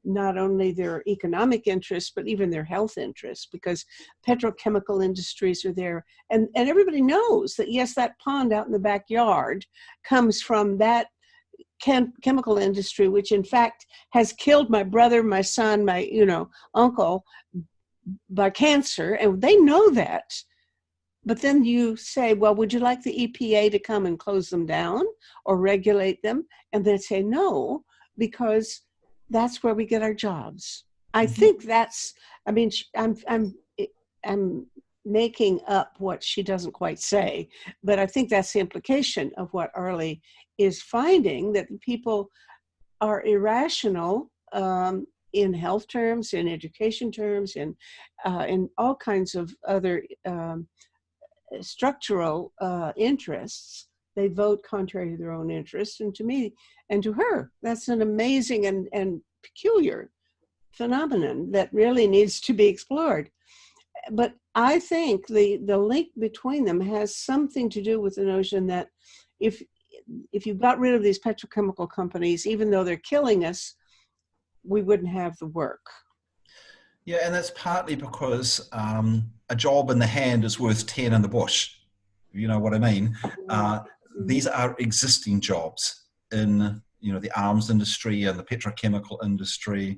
not only their economic interests, but even their health interests, because petrochemical industries are there. And everybody knows that, yes, that pond out in the backyard comes from that chemical industry, which in fact has killed my brother, my son, my uncle by cancer, and they know that. But then you say, well, would you like the EPA to come and close them down or regulate them? And they say no, because that's where we get our jobs. I think that's, I mean, I'm making up what she doesn't quite say, but I think that's the implication of what Arlie is finding, that people are irrational in health terms, in education terms, in all kinds of other structural interests. They vote contrary to their own interests. And to me and to her, that's an amazing and peculiar phenomenon that really needs to be explored. But I think the link between them has something to do with the notion that if you got rid of these petrochemical companies, even though they're killing us, we wouldn't have the work.
Yeah, and that's partly because a job in the hand is worth 10 in the bush. You know what I mean? These are existing jobs in the arms industry and the petrochemical industry,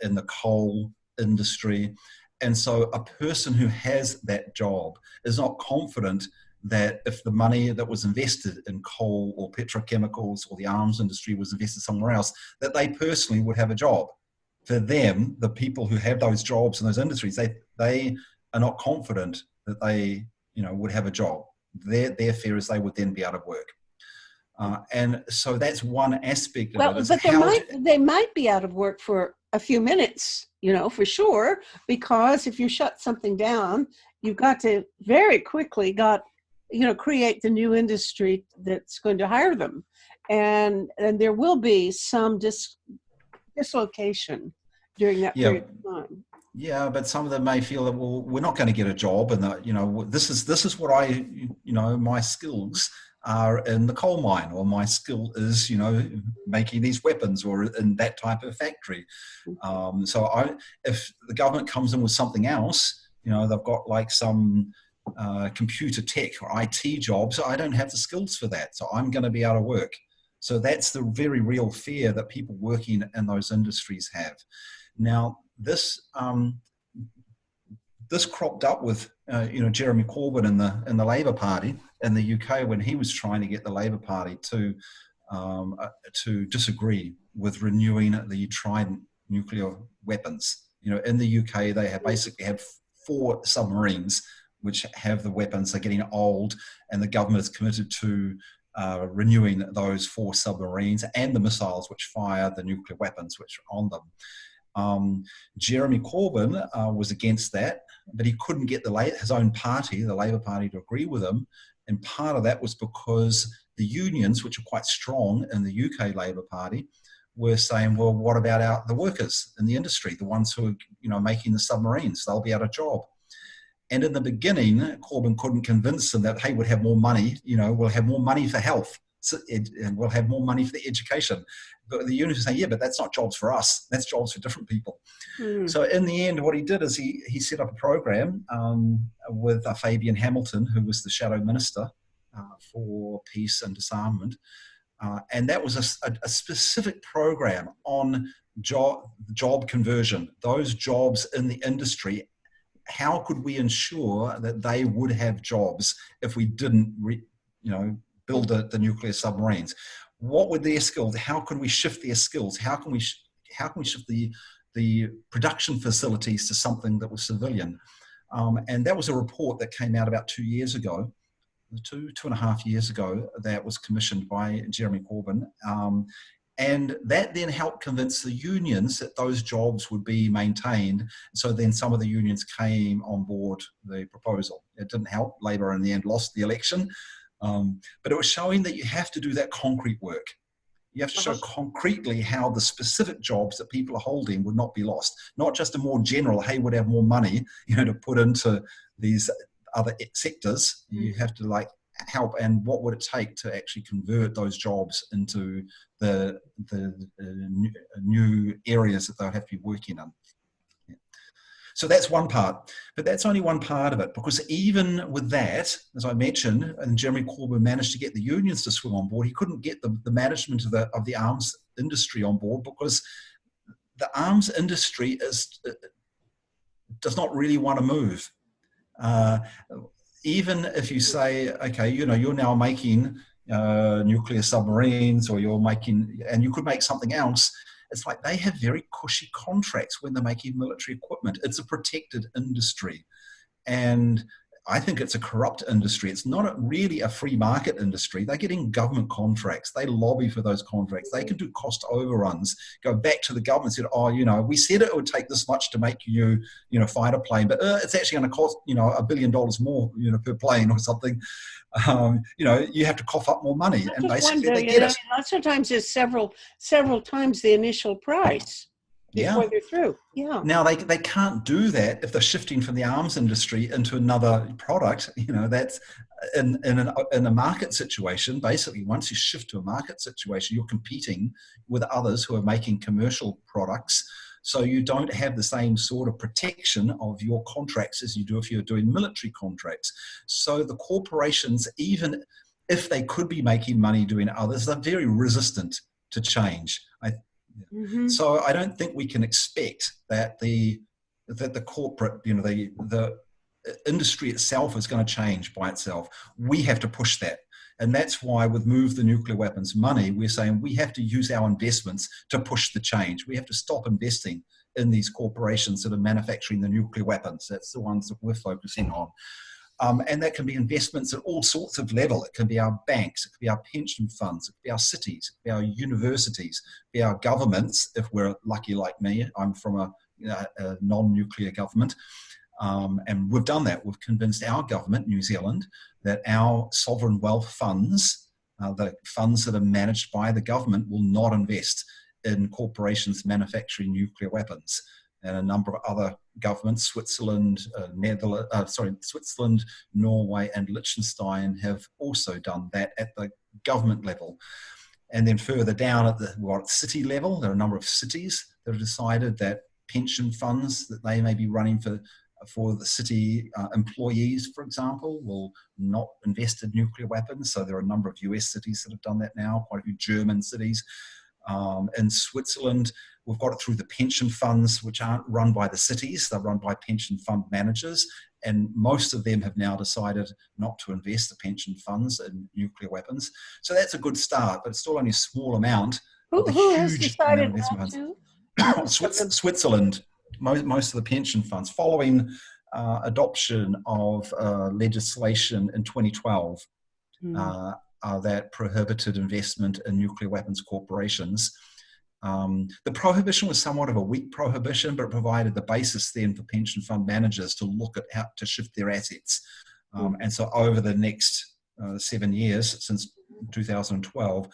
in the coal industry. And so a person who has that job is not confident that if the money that was invested in coal or petrochemicals or the arms industry was invested somewhere else, that they personally would have a job. For them, the people who have those jobs in those industries, they are not confident that they would have a job. Their fear is they would then be out of work. And so that's one aspect of it.
But they might be out of work for a few minutes, for sure, because if you shut something down, you've got to very quickly create the new industry that's going to hire them. And there will be some dislocation during that period of time.
Yeah, but some of them may feel that, well, we're not going to get a job, and that this is what my skills are in the coal mine, or my skill is making these weapons, or in that type of factory. So if the government comes in with something else, they've got like some computer tech or IT jobs, I don't have the skills for that, so I'm going to be out of work. So that's the very real fear that people working in those industries have. Now, this cropped up with Jeremy Corbyn in the Labour Party in the UK, when he was trying to get the Labour Party to disagree with renewing the Trident nuclear weapons. In the UK, they basically have 4 submarines which have the weapons. They're getting old, and the government is committed to renewing those 4 submarines and the missiles which fire the nuclear weapons which are on them. Jeremy Corbyn was against that, but he couldn't get his own party, the Labour Party, to agree with him. And part of that was because the unions, which are quite strong in the UK Labour Party, were saying, well, what about the workers in the industry, the ones who are making the submarines? They'll be out of job. And in the beginning, Corbyn couldn't convince them that, hey, we'll have more money, we'll have more money for health. and we'll have more money for the education. But the unions say, yeah, but that's not jobs for us. That's jobs for different people. So in the end, what he did is he set up a program with Fabian Hamilton, who was the shadow minister for peace and disarmament. And that was a specific program on job conversion, those jobs in the industry. How could we ensure that they would have jobs if we didn't build the nuclear submarines? What were their skills? How can we shift their skills? How can we shift the production facilities to something that was civilian? And that was a report that came out about 2 years ago, two and a half years ago, that was commissioned by Jeremy Corbyn. And that then helped convince the unions that those jobs would be maintained. So then some of the unions came on board the proposal. It didn't help. Labour in the end lost the election. But it was showing that you have to do that concrete work. You have to show concretely how the specific jobs that people are holding would not be lost. Not just a more general, hey, would have more money, to put into these other sectors. You have to help, and what would it take to actually convert those jobs into the new areas that they'll have to be working in. So that's one part, but that's only one part of it, because even with that, as I mentioned, and Jeremy Corbyn managed to get the unions to swing on board, he couldn't get the management of the arms industry on board, because the arms industry does not really want to move. Even if you say, okay, you're now making nuclear submarines, or and you could make something else. It's like they have very cushy contracts when they're making military equipment. It's a protected industry. And I think it's a corrupt industry. It's not really a free market industry. They're getting government contracts. They lobby for those contracts. They can do cost overruns, go back to the government and say, we said it would take this much to make you, fighter plane, but it's actually going to cost, $1 billion more, per plane or something. You have to cough up more money. And basically they get it.
Lots of times it's several times the initial price before they're through. Yeah.
Now they can't do that if they're shifting from the arms industry into another product. That's in a market situation. Basically, once you shift to a market situation, you're competing with others who are making commercial products. So you don't have the same sort of protection of your contracts as you do if you're doing military contracts. So the corporations, even if they could be making money doing others, they're very resistant to change. So I don't think we can expect that the corporate, the industry itself is going to change by itself. We have to push that. And that's why with Move the Nuclear Weapons Money, we're saying we have to use our investments to push the change. We have to stop investing in these corporations that are manufacturing the nuclear weapons. That's the ones that we're focusing on. And that can be investments at all sorts of level. It can be our banks, it could be our pension funds, it could be our cities, it could be our universities, it could be our governments. If we're lucky like me, I'm from a non-nuclear government. And we've done that. We've convinced our government, New Zealand, that our sovereign wealth funds, the funds that are managed by the government, will not invest in corporations manufacturing nuclear weapons. And a number of other governments, Switzerland, Norway, and Liechtenstein have also done that at the government level. And then further down at the city level, there are a number of cities that have decided that pension funds that they may be running for the city employees, for example, will not invest in nuclear weapons. So there are a number of US cities that have done that now, quite a few German cities. In Switzerland, we've got it through the pension funds, which aren't run by the cities, they're run by pension fund managers. And most of them have now decided not to invest the pension funds in nuclear weapons. So that's a good start, but it's still only a small amount.
Who has decided not to?
Switzerland, most of the pension funds, following adoption of legislation in 2012 that prohibited investment in nuclear weapons corporations. The prohibition was somewhat of a weak prohibition, but it provided the basis then for pension fund managers to look at how to shift their assets. And so over the next 7 years, since 2012,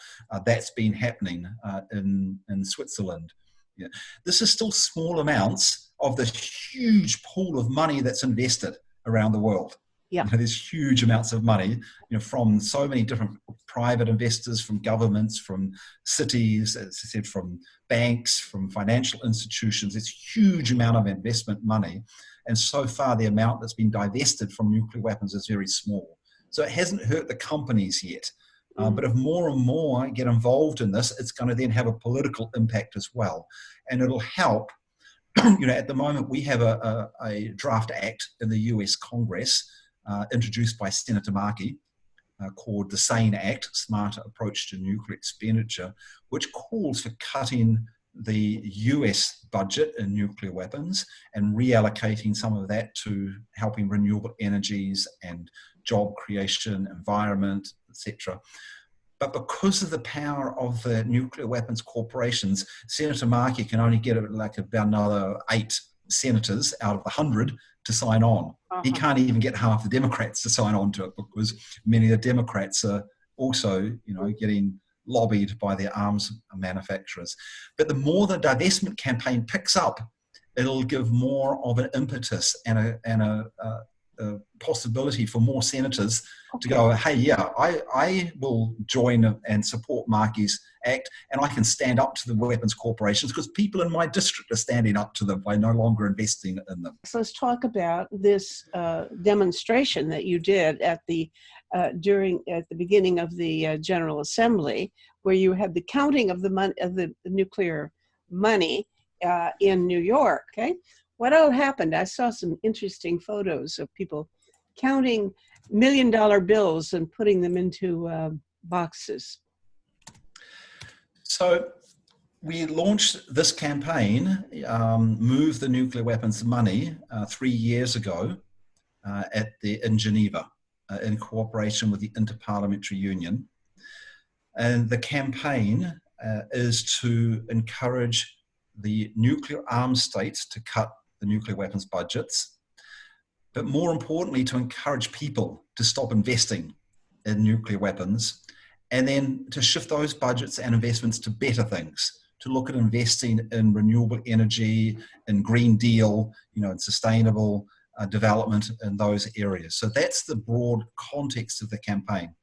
that's been happening in Switzerland. Yeah. This is still small amounts of the huge pool of money that's invested around the world.
Yeah.
There's huge amounts of money, from so many different private investors, from governments, from cities, as I said, from banks, from financial institutions. It's huge amount of investment money. And so far, the amount that's been divested from nuclear weapons is very small. So it hasn't hurt the companies yet. But if more and more get involved in this, it's going to then have a political impact as well. And it'll help. At the moment, we have a draft act in the US Congress introduced by Senator Markey called the SANE Act, Smarter Approach to Nuclear Expenditure, which calls for cutting the US budget in nuclear weapons and reallocating some of that to helping renewable energies and job creation, environment, etc. But because of the power of the nuclear weapons corporations, Senator Markey can only get about another 8 senators out of the 100 to sign on. He can't even get half the Democrats to sign on to it because many of the Democrats are also, getting lobbied by their arms manufacturers. But the more the divestment campaign picks up, it'll give more of an impetus and a possibility for more senators to go, hey, yeah, I will join and support Markey's act, and I can stand up to the weapons corporations because people in my district are standing up to them by no longer investing in them.
So let's talk about this demonstration that you did at the beginning of the General Assembly, where you had the counting of the money of the nuclear money in New York. Okay. What all happened? I saw some interesting photos of people counting $1 million bills and putting them into boxes.
So we launched this campaign, Move the Nuclear Weapons Money, 3 years ago in Geneva, in cooperation with the Interparliamentary Union. And the campaign is to encourage the nuclear arms states to cut the nuclear weapons budgets, but more importantly, to encourage people to stop investing in nuclear weapons, and then to shift those budgets and investments to better things, to look at investing in renewable energy, in Green Deal, and sustainable development in those areas. So that's the broad context of the campaign.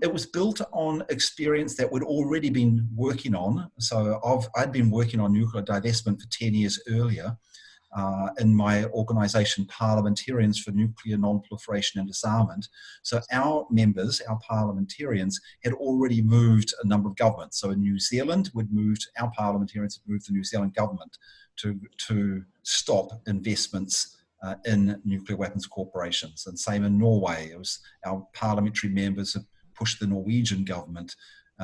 It was built on experience that we'd already been working on. So I'd been working on nuclear divestment for 10 years earlier in my organisation, Parliamentarians for Nuclear Nonproliferation and Disarmament. So our members, our parliamentarians, had already moved a number of governments. So in New Zealand, our parliamentarians had moved the New Zealand government to stop investments in nuclear weapons corporations. And same in Norway. It was our parliamentary members have pushed the Norwegian government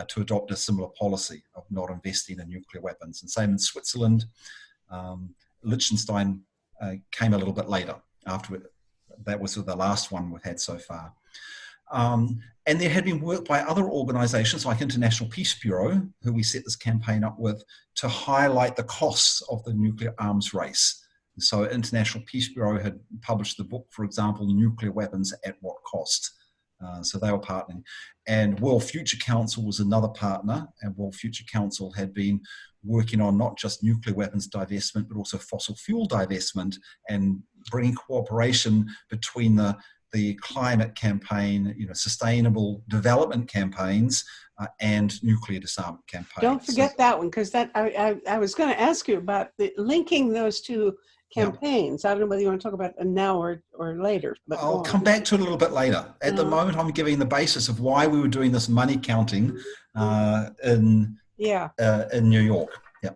to adopt a similar policy of not investing in nuclear weapons. And same in Switzerland. Liechtenstein came a little bit later after it. That was the last one we've had so far. And there had been work by other organisations like International Peace Bureau, who we set this campaign up with, to highlight the costs of the nuclear arms race. So International Peace Bureau had published the book, for example, Nuclear Weapons at What Cost? So they were partnering. And World Future Council was another partner, and World Future Council had been working on not just nuclear weapons divestment, but also fossil fuel divestment and bringing cooperation between the climate campaign, sustainable development campaigns, and nuclear disarmament campaigns.
Don't forget that one, because I was going to ask you about linking those two campaigns. I don't know whether you want to talk about it now or later. But
I'll come back to it a little bit later. At the moment, I'm giving the basis of why we were doing this money counting in New York. Yeah,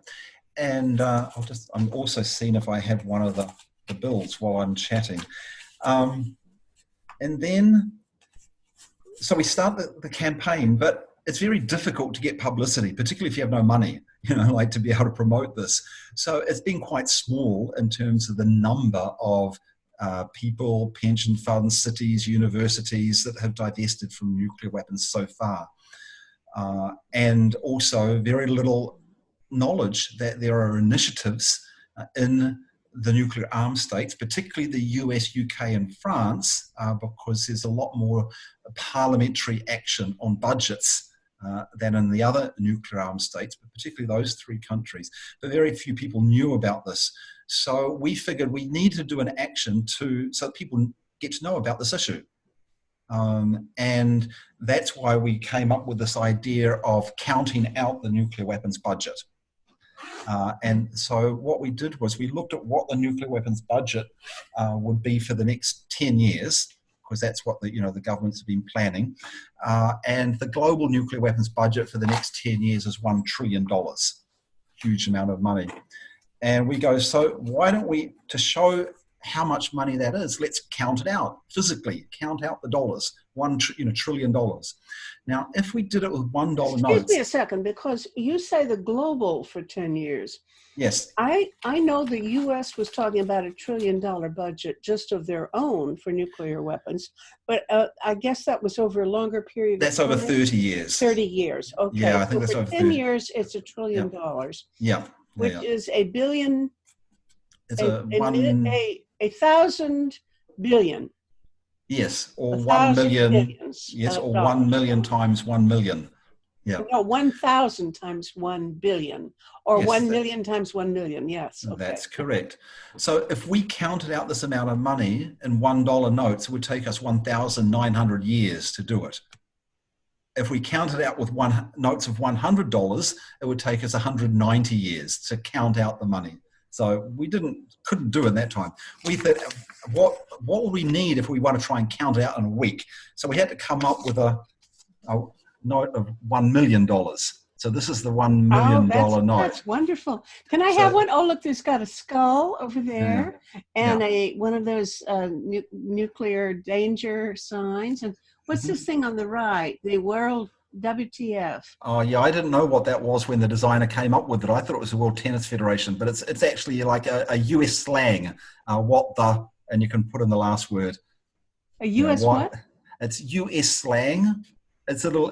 and I'm also seeing if I have one of the bills while I'm chatting. And then, so we start the campaign, but it's very difficult to get publicity, particularly if you have no money, to be able to promote this. So it's been quite small in terms of the number of people, pension funds, cities, universities that have divested from nuclear weapons so far. And also very little knowledge that there are initiatives in the nuclear arms states, particularly the US, UK, and France, because there's a lot more parliamentary action on budgets than in the other nuclear arms states, but particularly those 3 countries. But very few people knew about this. So we figured we need to do an action so people get to know about this issue. And that's why we came up with this idea of counting out the nuclear weapons budget. And so what we did was we looked at what the nuclear weapons budget would be for the next 10 years, because that's what the governments have been planning. And the global nuclear weapons budget for the next 10 years is $1 trillion. Huge amount of money. And we go, so why don't we, to show how much money that is, let's count it out physically, count out the dollars, $1 trillion. Now, if we did it with $1 notes.
Excuse me a second, because you say the global for 10 years.
Yes.
I know the U.S. was talking about $1 trillion budget just of their own for nuclear weapons, but I guess that was over a longer period.
That's over 30 years.
30 years, okay.
Yeah, I think that's over
10
30.
years, it's $1 trillion.
Yeah.
Which is a billion.
It's
a 1,000 billion.
Yes, or 1 million. Yes, or 1 million times 1 million. Yeah.
No, 1,000 times 1 billion, or yes, 1 million times 1 million. Yes. Okay.
That's correct. So if we counted out this amount of money in $1 notes, it would take us 1,900 years to do it. If we counted out with notes of $100, it would take us 190 years to count out the money. So we couldn't do it in that time. We thought, what would we need if we want to try and count it out in a week? So we had to come up with a note of $1 million. So this is the $1 million note.
That's wonderful. Can I have one? Oh, look, there's got a skull over there, and one of those nuclear danger signs. And what's this thing on the right? The World WTF.
Oh yeah, I didn't know what that was when the designer came up with it. I thought it was the World Tennis Federation, but it's actually like a US slang. And you can put in the last word.
A US what?
It's US slang. It's what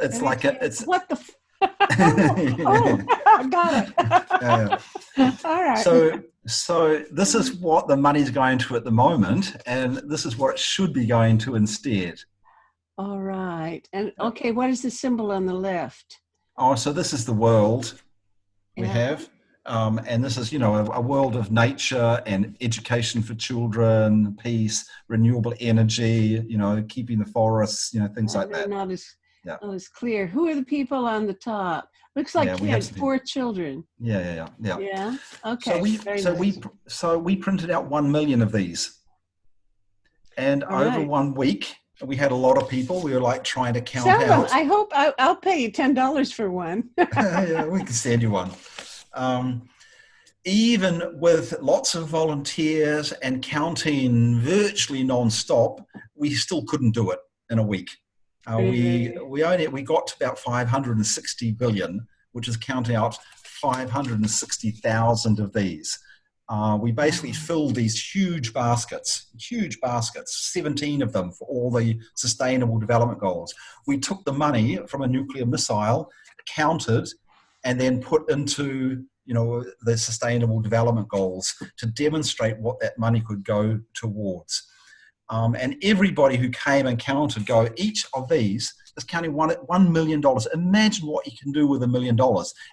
the. I got it. All right.
So this is what the money's going to at the moment, and this is what it should be going to instead.
All right. And okay, what is the symbol on the left?
Oh, so this is the world we have. And this is, a world of nature and education for children, peace, renewable energy, keeping the forests, things like that.
Not as clear. Who are the people on the top? Looks like kids, 4 children.
Yeah.
Yeah. Okay.
So we printed out 1 million of these. And over 1 week, we had a lot of people. We were like trying to count out.
I hope I'll pay you $10 for one.
Yeah, we can send you one. Even with lots of volunteers and counting virtually non-stop, we still couldn't do it in a week. We got to about 560 billion, which is counting out 560,000 of these. We basically filled these huge baskets, 17 of them for all the sustainable development goals. We took the money from a nuclear missile, counted, and then put into the sustainable development goals to demonstrate what that money could go towards. And everybody who came and counted each of these is counting $1 million. Imagine what you can do with $1 million.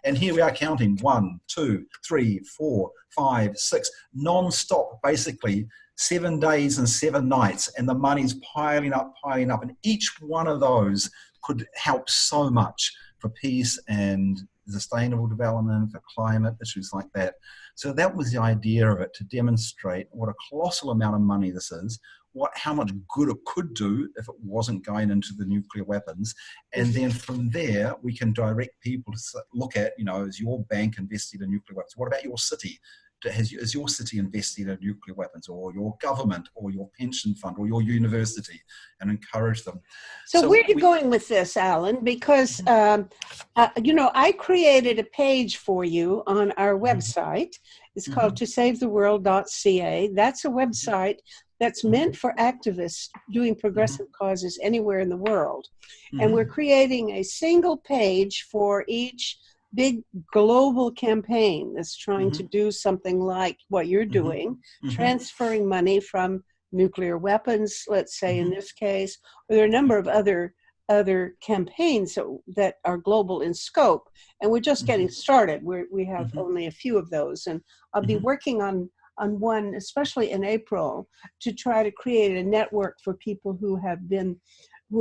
And here we are counting 1, 2, 3, 4, 5, 6, non-stop, basically 7 days and 7 nights. And the money's piling up. And each one of those could help so much for peace and sustainable development, for climate issues like that. So that was the idea of it, to demonstrate what a colossal amount of money this is, how much good it could do if it wasn't going into the nuclear weapons. And then from there, we can direct people to look at, is your bank invested in nuclear weapons? What about your city? Is your city invested in nuclear weapons, or your government, or your pension fund, or your university, and encourage them.
So where are you going with this, Alyn? Because, I created a page for you on our website. It's called tosavetheworld.ca. That's a website that's meant for activists doing progressive causes anywhere in the world. And we're creating a single page for each big global campaign that's trying to do something like what you're doing, transferring money from nuclear weapons, let's say in this case, or there are a number of other campaigns that are global in scope. And we're just getting started. We have only a few of those. And I'll be working on on one, especially in April, to try to create a network for people who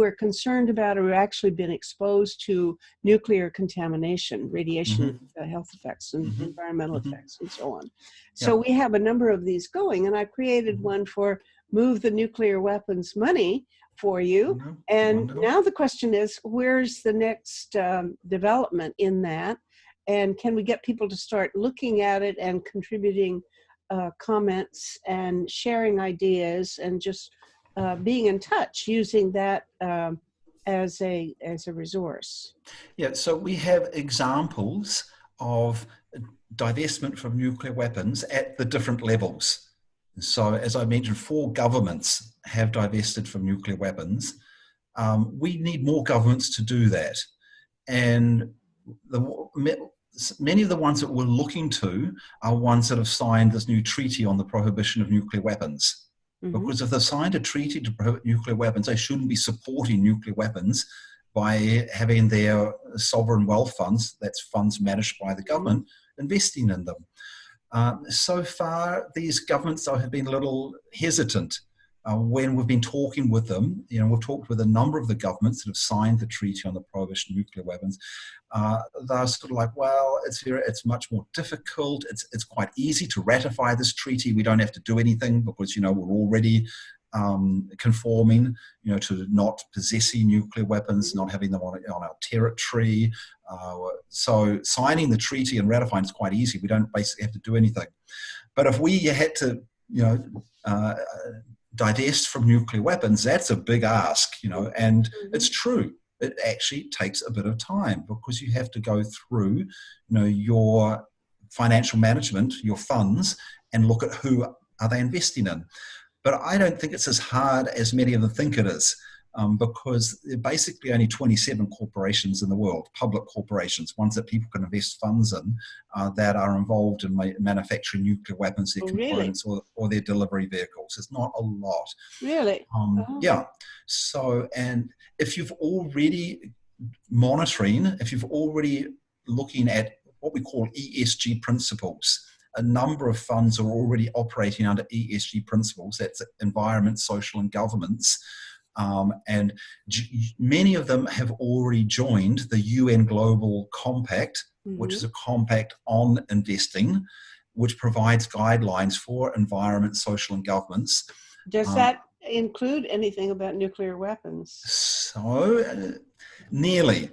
are concerned about or actually been exposed to nuclear contamination, radiation health effects and environmental effects and so on. So we have a number of these going, and I created one for Move the Nuclear Weapons Money for you. And now the question is, where's the next development in that? And can we get people to start looking at it and contributing comments and sharing ideas and just being in touch using that as a resource?
Yeah, so we have examples of divestment from nuclear weapons at the different levels. So as I mentioned, 4 governments have divested from nuclear weapons. We need more governments to do that. And many of the ones that we're looking to are ones that have signed this new treaty on the prohibition of nuclear weapons. Because if they've signed a treaty to prohibit nuclear weapons, they shouldn't be supporting nuclear weapons by having their sovereign wealth funds, that's funds managed by the government, investing in them. So far, these governments have been a little hesitant when we've been talking with them. You know, we've talked with a number of the governments that have signed the treaty on the prohibition of nuclear weapons. They're sort of like, well, it's much more difficult. It's quite easy to ratify this treaty. We don't have to do anything because, you know, we're already conforming, you know, to not possessing nuclear weapons, not having them on our territory. So signing the treaty and ratifying is quite easy. We don't basically have to do anything. But if we had to, you know, divest from nuclear weapons, that's a big ask, you know, and it's true. It actually takes a bit of time because you have to go through, you know, your financial management, your funds, and look at who are they investing in. But I don't think it's as hard as many of them think it is, because there are basically only 27 corporations in the world, public corporations, ones that people can invest funds in, that are involved in manufacturing nuclear weapons, their components, or their delivery vehicles. It's not a lot.
Really?
Yeah. So, and if you've already monitoring, if you've already looking at what we call ESG principles, a number of funds are already operating under ESG principles. That's environment, social, and governance. And many of them have already joined the UN Global Compact, which is a compact on investing, which provides guidelines for environment, social, and governance.
Does that include anything about nuclear weapons?
So, nearly.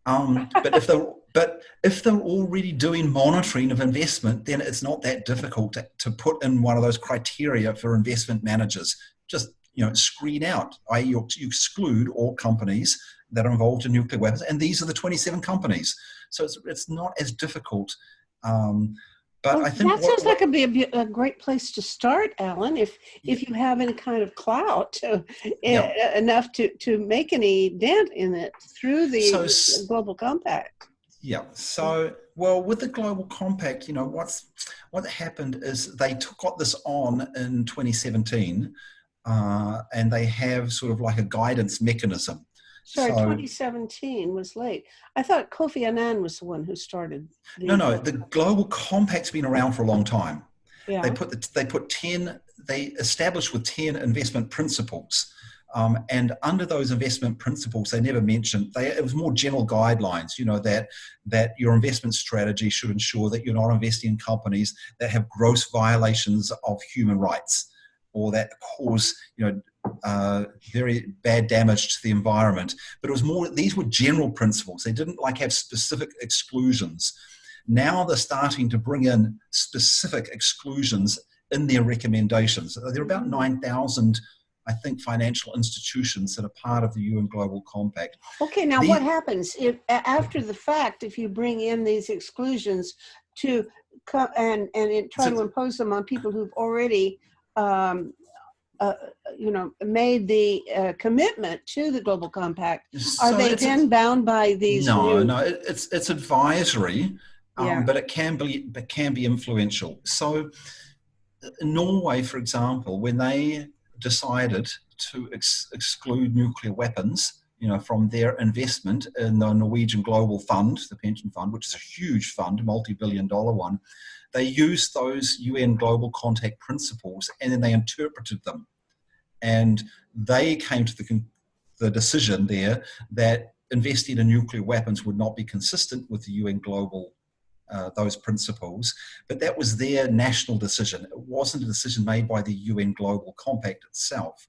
But if they're already doing monitoring of investment, then it's not that difficult to put in one of those criteria for investment managers. Just, you know, screen out, i.e. you exclude all companies that are involved in nuclear weapons, and these are the 27 companies. So it's not as difficult. But I think
that sounds like it'd be a great place to start, Alyn, if you have any kind of clout enough to make any dent in it through the Global Compact.
Yeah. So, well, with the Global Compact, you know, what happened is they got this on in 2017, and they have sort of like a guidance mechanism.
Sorry, 2017 was late. I thought Kofi Annan was the one who started.
No, the Global Compact's been around for a long time.
Yeah.
They established with 10 investment principles. And under those investment principles, they never mentioned, it was more general guidelines, you know, that your investment strategy should ensure that you're not investing in companies that have gross violations of human rights or that cause, you know, very bad damage to the environment. But it was more, these were general principles. They didn't like have specific exclusions. Now they're starting to bring in specific exclusions in their recommendations. There are about 9,000, I think, financial institutions that are part of the UN Global Compact.
Okay, now what happens if after the fact, if you bring in these exclusions to come and try to impose them on people who've already you know, made the commitment to the Global Compact, are they then bound by these?
No, it's advisory, but it can be influential. So, in Norway, for example, when they decided to exclude nuclear weapons from their investment in the Norwegian Global Fund, the pension fund, which is a huge fund, multi-billion-dollar one. They used those UN Global Compact principles and then they interpreted them. And they came to the decision there that investing in nuclear weapons would not be consistent with the UN Global those principles, but that was their national decision. It wasn't a decision made by the UN Global Compact itself.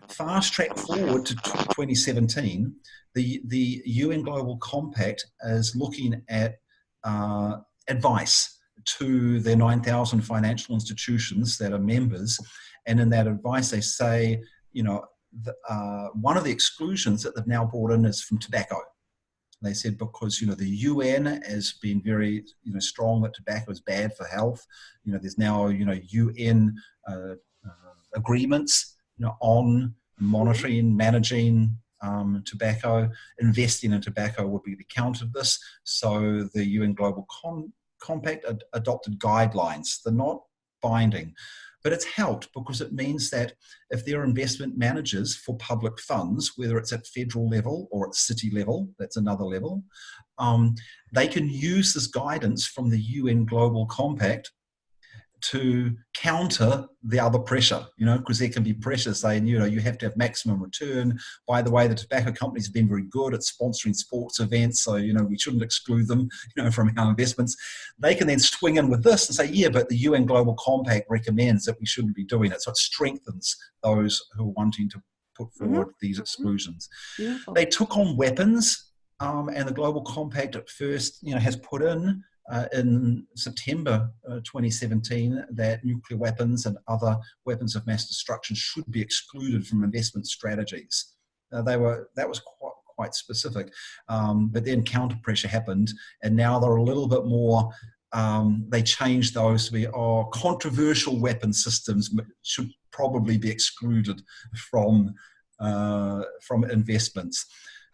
Fast track forward to 2017, the UN Global Compact is looking at advice to their 9,000 financial institutions that are members, and in that advice they say, one of the exclusions that they've now brought in is from tobacco. They said because the UN has been very strong that tobacco is bad for health. There's now UN agreements on monitoring, managing tobacco. Investing in tobacco would be the counter to this. So the UN Global Compact adopted guidelines. They're not binding. But it's helped because it means that if there are investment managers for public funds, whether it's at federal level or at city level, that's another level, they can use this guidance from the UN Global Compact to counter the other pressure, because there can be pressure saying, you have to have maximum return. By the way, the tobacco companies have been very good at sponsoring sports events, so, we shouldn't exclude them, from our investments. They can then swing in with this and say, yeah, but the UN Global Compact recommends that we shouldn't be doing it. So it strengthens those who are wanting to put forward these exclusions.
Beautiful.
They took on weapons, and the Global Compact at first, has put in September 2017 that nuclear weapons and other weapons of mass destruction should be excluded from investment strategies. That was quite specific, but then counter pressure happened, and now they're a little bit more. They changed those to be controversial weapon systems should probably be excluded from investments.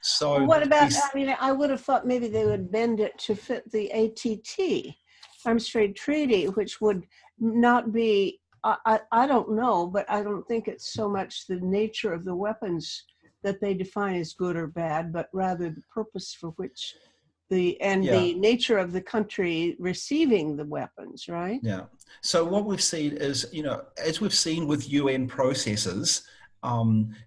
So
well, what about, I would have thought maybe they would bend it to fit the ATT, Arms Trade Treaty, which would not be, I don't know, but I don't think it's so much the nature of the weapons that they define as good or bad, but rather the purpose for which the nature of the country receiving the weapons, right?
Yeah. So what we've seen is, as we've seen with UN processes,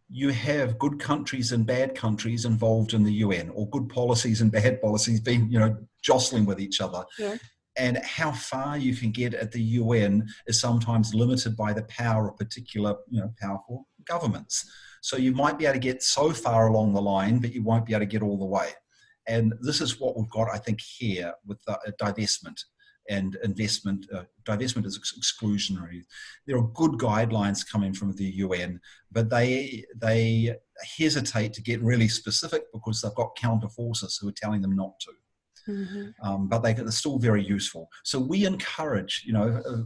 you have good countries and bad countries involved in the UN, or good policies and bad policies being, jostling with each other.
Sure.
And how far you can get at the UN is sometimes limited by the power of particular, powerful governments. So you might be able to get so far along the line, but you won't be able to get all the way. And this is what we've got, I think, here with divestment and investment. Divestment is exclusionary. There are good guidelines coming from the UN, but they hesitate to get really specific because they've got counter forces who are telling them not to. Mm-hmm. But they're still very useful. So we encourage,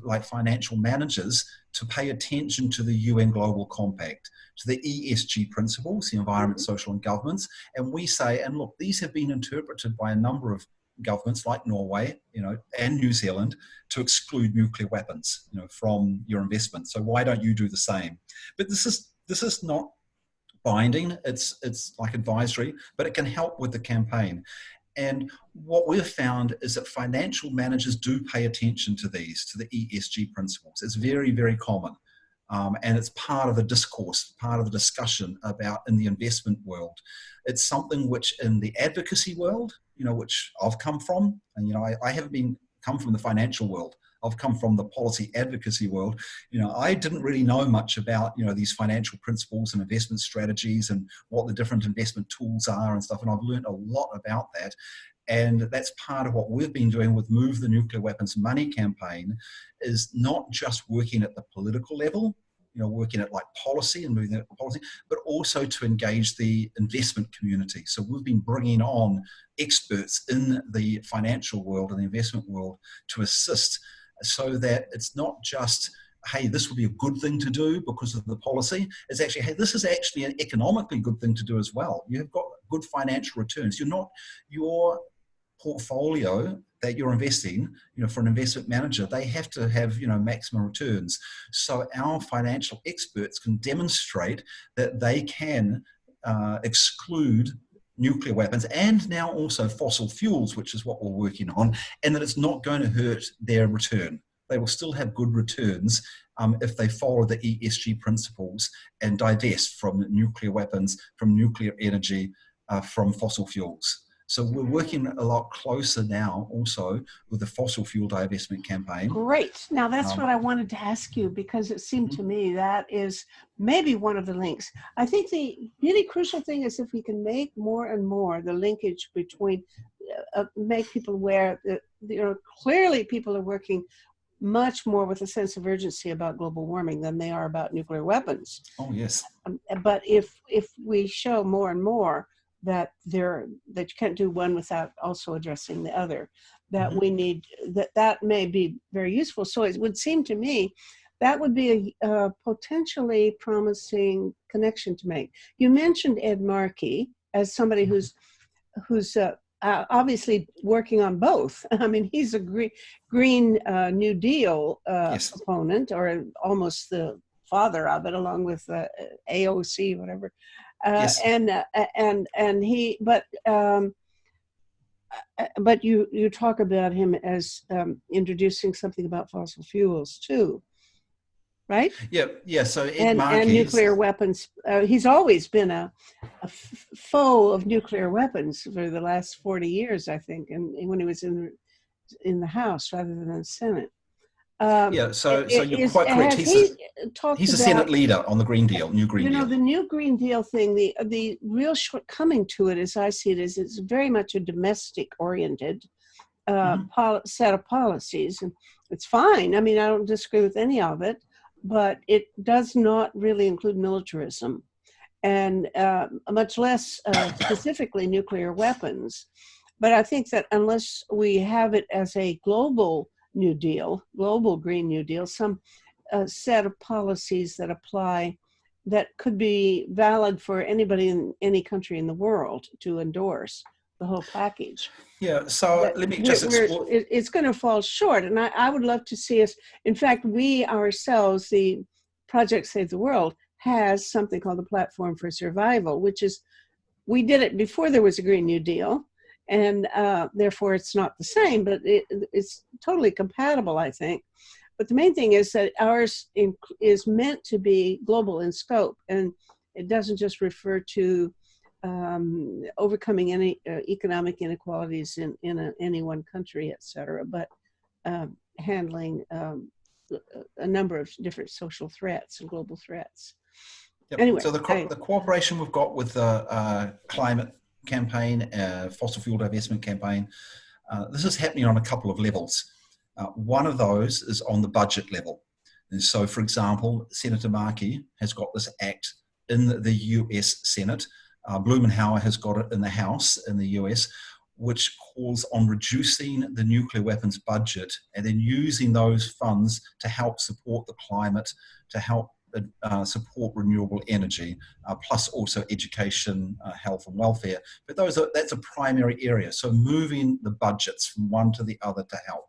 like financial managers, to pay attention to the UN Global Compact, to the ESG principles, the environment, social, and governance. And we say, and look, these have been interpreted by a number of governments like Norway, and New Zealand to exclude nuclear weapons, from your investment. So why don't you do the same? But this is not binding. It's like advisory, but it can help with the campaign. And what we've found is that financial managers do pay attention to these, to the ESG principles. It's very, very common. And it's part of the discourse, part of the discussion about in the investment world. It's something which in the advocacy world, which I've come from, and I haven't come from the financial world. I've come from the policy advocacy world. I didn't really know much about, these financial principles and investment strategies and what the different investment tools are and stuff. And I've learned a lot about that. And that's part of what we've been doing with Move the Nuclear Weapons Money campaign, is not just working at the political level, working at like policy and moving that policy, but also to engage the investment community. So we've been bringing on experts in the financial world and the investment world to assist, so that it's not just, hey, this would be a good thing to do because of the policy. It's actually, hey, this is actually an economically good thing to do as well. You've got good financial returns. Your portfolio that you're investing, for an investment manager, they have to have, maximum returns. So our financial experts can demonstrate that they can exclude nuclear weapons and now also fossil fuels, which is what we're working on, and that it's not going to hurt their return. They will still have good returns if they follow the ESG principles and divest from nuclear weapons, from nuclear energy, from fossil fuels. So we're working a lot closer now also with the fossil fuel divestment campaign.
Great. Now that's what I wanted to ask you, because it seemed to me that is maybe one of the links. I think the really crucial thing is if we can make more and more the linkage between, make people aware that, you know, clearly people are working much more with a sense of urgency about global warming than they are about nuclear weapons.
Oh, yes.
But if we show more and more that that you can't do one without also addressing the other, that we need, that may be very useful. So it would seem to me that would be a potentially promising connection to make. You mentioned Ed Markey as somebody who's obviously working on both. I mean, he's a Green New Deal opponent, or almost the father of it, along with AOC, whatever. And he, but you talk about him as introducing something about fossil fuels too, right?
Yeah. So Ed Markey
and nuclear weapons. He's always been a foe of nuclear weapons for the last 40 years, I think, and when he was in the House rather than the Senate.
So you're quite correct. He's a Senate leader on the Green Deal, New Green Deal.
You know, the New Green Deal thing, the real shortcoming to it, as I see it, is it's very much a domestic-oriented set of policies. And it's fine. I mean, I don't disagree with any of it, but it does not really include militarism, and much less specifically nuclear weapons. But I think that unless we have it as a global New Deal, global Green New Deal, some set of policies that apply, that could be valid for anybody in any country in the world to endorse the whole package.
Yeah, so let me just explore.
It's going to fall short, and I would love to see us, in fact, we ourselves, the Project Save the World, has something called the Platform for Survival, which is, we did it before there was a Green New Deal, and therefore it's not the same, but it's totally compatible, I think. But the main thing is that ours is meant to be global in scope, and it doesn't just refer to overcoming any economic inequalities in any one country, et cetera, but handling a number of different social threats and global threats.
Yep.
Anyway,
so the cooperation we've got with the climate campaign, fossil fuel divestment campaign, this is happening on a couple of levels. One of those is on the budget level. And so, for example, Senator Markey has got this act in the US Senate. Blumenauer has got it in the House in the US, which calls on reducing the nuclear weapons budget and then using those funds to help support the climate, to help support renewable energy, plus also education, health and welfare. But that's a primary area. So moving the budgets from one to the other to help.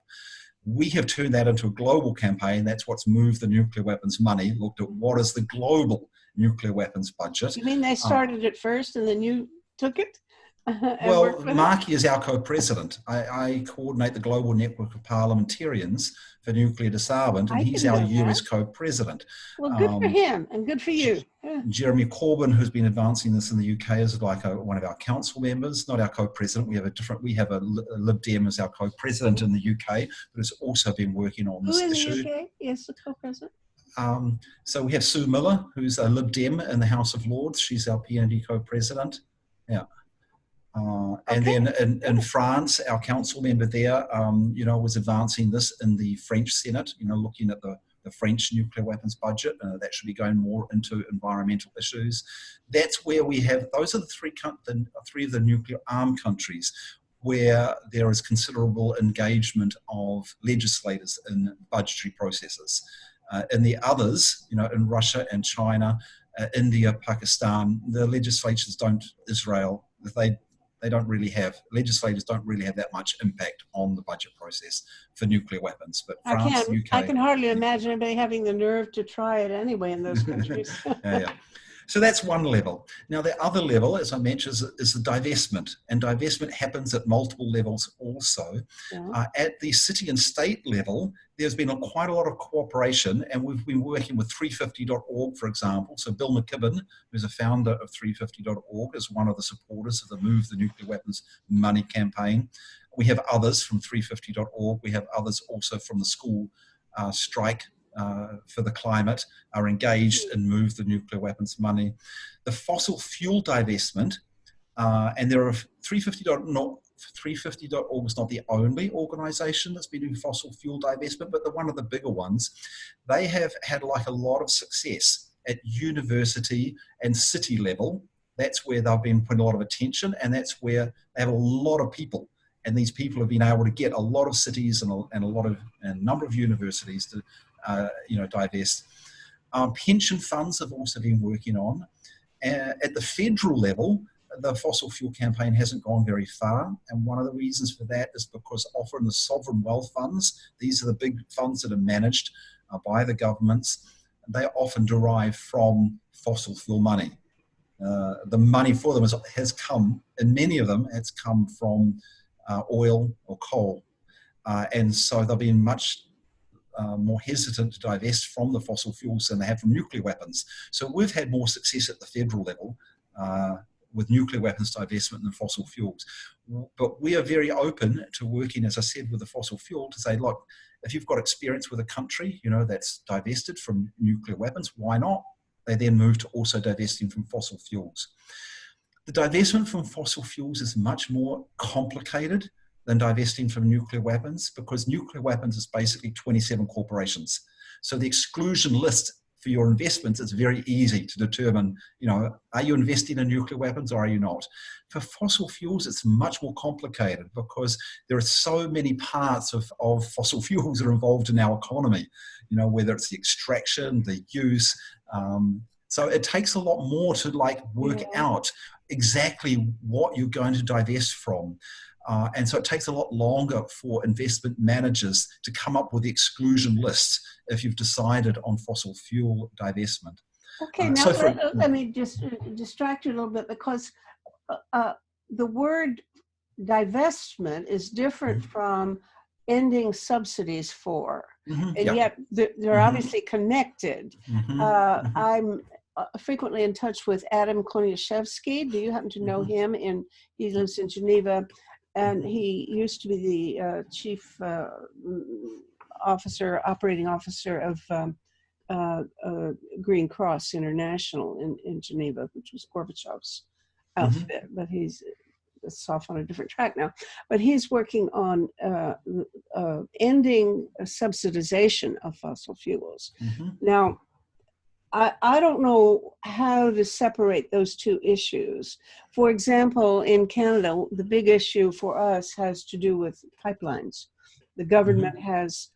We have turned that into a global campaign. That's what's moved the nuclear weapons money, looked at what is the global nuclear weapons budget.
You mean they started it first and then you took it?
Well, Markey is our co-president. I coordinate the global network of parliamentarians for nuclear disarmament, and he's our US co-president.
Well, good for him and good for you. Yeah.
Jeremy Corbyn, who's been advancing this in the UK, is like one of our council members, not our co-president. We have a Lib Dem as our co-president in the UK, but has also been working on this issue.
Who in the UK is the co-president?
So we have Sue Miller, who's a Lib Dem in the House of Lords. She's our PND co-president. Yeah. And then in France, our council member there, was advancing this in the French Senate, looking at the French nuclear weapons budget. That should be going more into environmental issues. That's where we have, those are the three of the nuclear armed countries where there is considerable engagement of legislators in budgetary processes. In the others, in Russia and China, India, Pakistan, the legislatures Israel, legislators don't really have that much impact on the budget process for nuclear weapons. But France, UK...
I can hardly imagine anybody having the nerve to try it anyway in those countries.
Yeah. So that's one level. Now, the other level, as I mentioned, is the divestment. And divestment happens at multiple levels also.
Yeah.
At the city and state level, there's been quite a lot of cooperation, and we've been working with 350.org, for example. So Bill McKibben, who's a founder of 350.org, is one of the supporters of the Move the Nuclear Weapons Money campaign. We have others from 350.org. We have others also from the school strike for the climate are engaged in Move the Nuclear Weapons Money. The fossil fuel divestment, and there are 350.org is not the only organisation that's been doing fossil fuel divestment, but one of the bigger ones. They have had like a lot of success at university and city level. That's where they've been putting a lot of attention, and that's where they have a lot of people. And these people have been able to get a lot of cities and a number of universities to divest. Pension funds have also been working on. At the federal level, the fossil fuel campaign hasn't gone very far, and one of the reasons for that is because often the sovereign wealth funds, these are the big funds that are managed by the governments, they often derive from fossil fuel money. The money for them has come, and many of them has come from oil or coal, and so they've been much more hesitant to divest from the fossil fuels than they have from nuclear weapons. So we've had more success at the federal level with nuclear weapons divestment than fossil fuels. But we are very open to working, as I said, with the fossil fuel to say, look, if you've got experience with a country, that's divested from nuclear weapons, why not? They then move to also divesting from fossil fuels. The divestment from fossil fuels is much more complicated than divesting from nuclear weapons, because nuclear weapons is basically 27 corporations. So the exclusion list for your investments is very easy to determine, are you investing in nuclear weapons or are you not? For fossil fuels, it's much more complicated because there are so many parts of fossil fuels that are involved in our economy, whether it's the extraction, the use. So it takes a lot more to work out exactly what you're going to divest from. And so it takes a lot longer for investment managers to come up with the exclusion lists if you've decided on fossil fuel divestment.
Okay, now let me just distract you a little bit, because the word divestment is different from ending subsidies for, and yet they're obviously connected. I'm frequently in touch with Adam Koniuszewski. Do you happen to know him? He lives in Geneva. And he used to be the chief operating officer of Green Cross International in Geneva, which was Gorbachev's outfit. But it's off on a different track now. But he's working on ending subsidization of fossil fuels. Now, I don't know how to separate those two issues. For example, in Canada, the big issue for us has to do with pipelines. The government has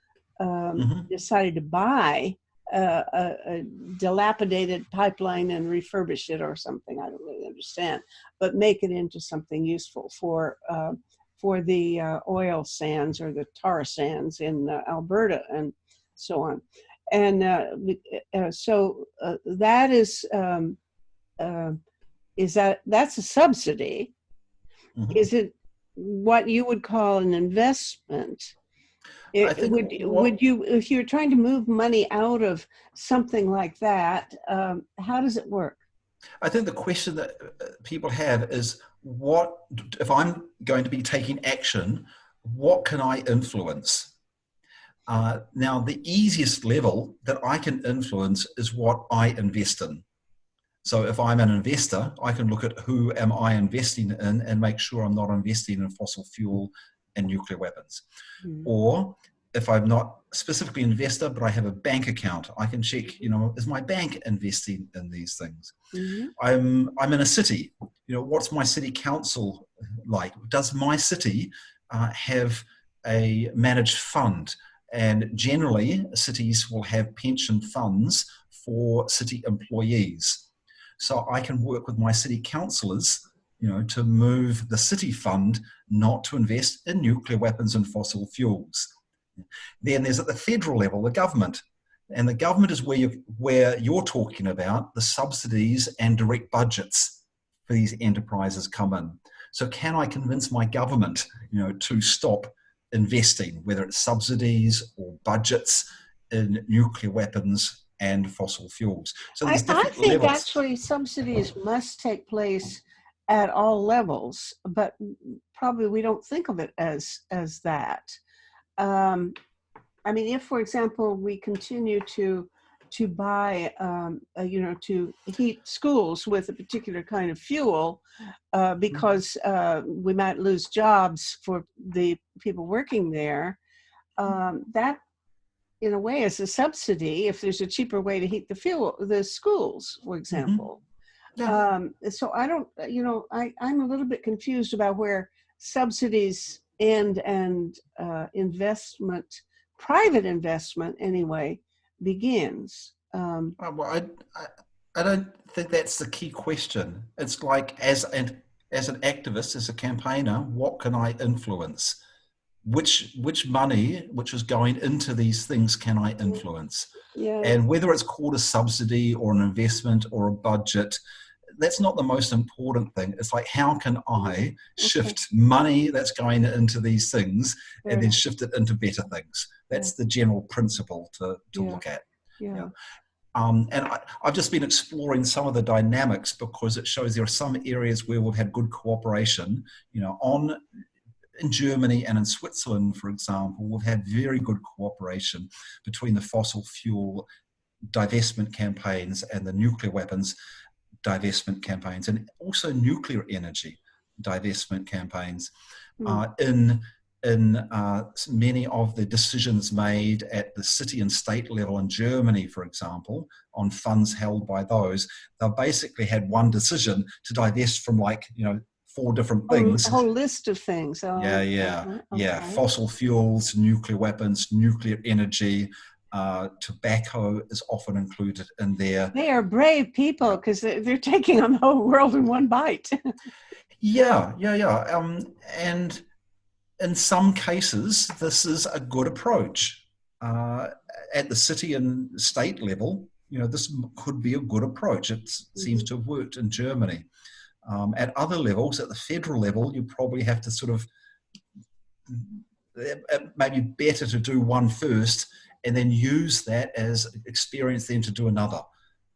decided to buy a dilapidated pipeline and refurbish it or something. I don't really understand, but make it into something useful for the oil sands or the tar sands in Alberta and so on. And so that is that's a subsidy. Is it what you would call an investment? Would you, if you're trying to move money out of something like that, how does it work?
I think the question that people have is, what if I'm going to be taking action, what can I influence? Now, the easiest level that I can influence is what I invest in. So if I'm an investor, I can look at who am I investing in and make sure I'm not investing in fossil fuel and nuclear weapons. Or if I'm not specifically an investor, but I have a bank account, I can check, is my bank investing in these things? I'm in a city, what's my city council like? Does my city have a managed fund? And generally, cities will have pension funds for city employees. So I can work with my city councillors, to move the city fund not to invest in nuclear weapons and fossil fuels. Then there's at the federal level, the government. And the government is where you're talking about the subsidies and direct budgets for these enterprises come in. So can I convince my government, to stop investing, whether it's subsidies or budgets in nuclear weapons and fossil fuels? So there's
I
different
think
levels.
actually subsidies must take place at all levels, but probably we don't think of it as that. I mean, if, for example, we continue to buy, to heat schools with a particular kind of fuel, because we might lose jobs for the people working there, that, in a way, is a subsidy if there's a cheaper way to heat the schools, for example.
Yeah.
So I don't, I'm a little bit confused about where subsidies and investment, private investment anyway, begins.
Well, I don't think that's the key question. It's like, as an activist, as a campaigner, what can I influence? Which money which is going into these things can I influence?
Yeah.
And whether it's called a subsidy or an investment or a budget, that's not the most important thing. It's like, how can I shift money that's going into these things and then shift it into better things? That's the general principle to look at.
Yeah.
And I've just been exploring some of the dynamics because it shows there are some areas where we've had good cooperation, in Germany and in Switzerland, for example, we've had very good cooperation between the fossil fuel divestment campaigns and the nuclear weapons divestment campaigns, and also nuclear energy divestment campaigns. In many of the decisions made at the city and state level in Germany, for example, on funds held by those, they've basically had one decision to divest from 4 different things.
A whole list of things.
Fossil fuels, nuclear weapons, nuclear energy, tobacco is often included in there.
They are brave people because they're taking on the whole world in one bite.
And in some cases, this is a good approach. At the city and state level, this could be a good approach. It seems to have worked in Germany. At other levels, at the federal level, you probably have to it may be better to do one first and then use that as experience then to do another,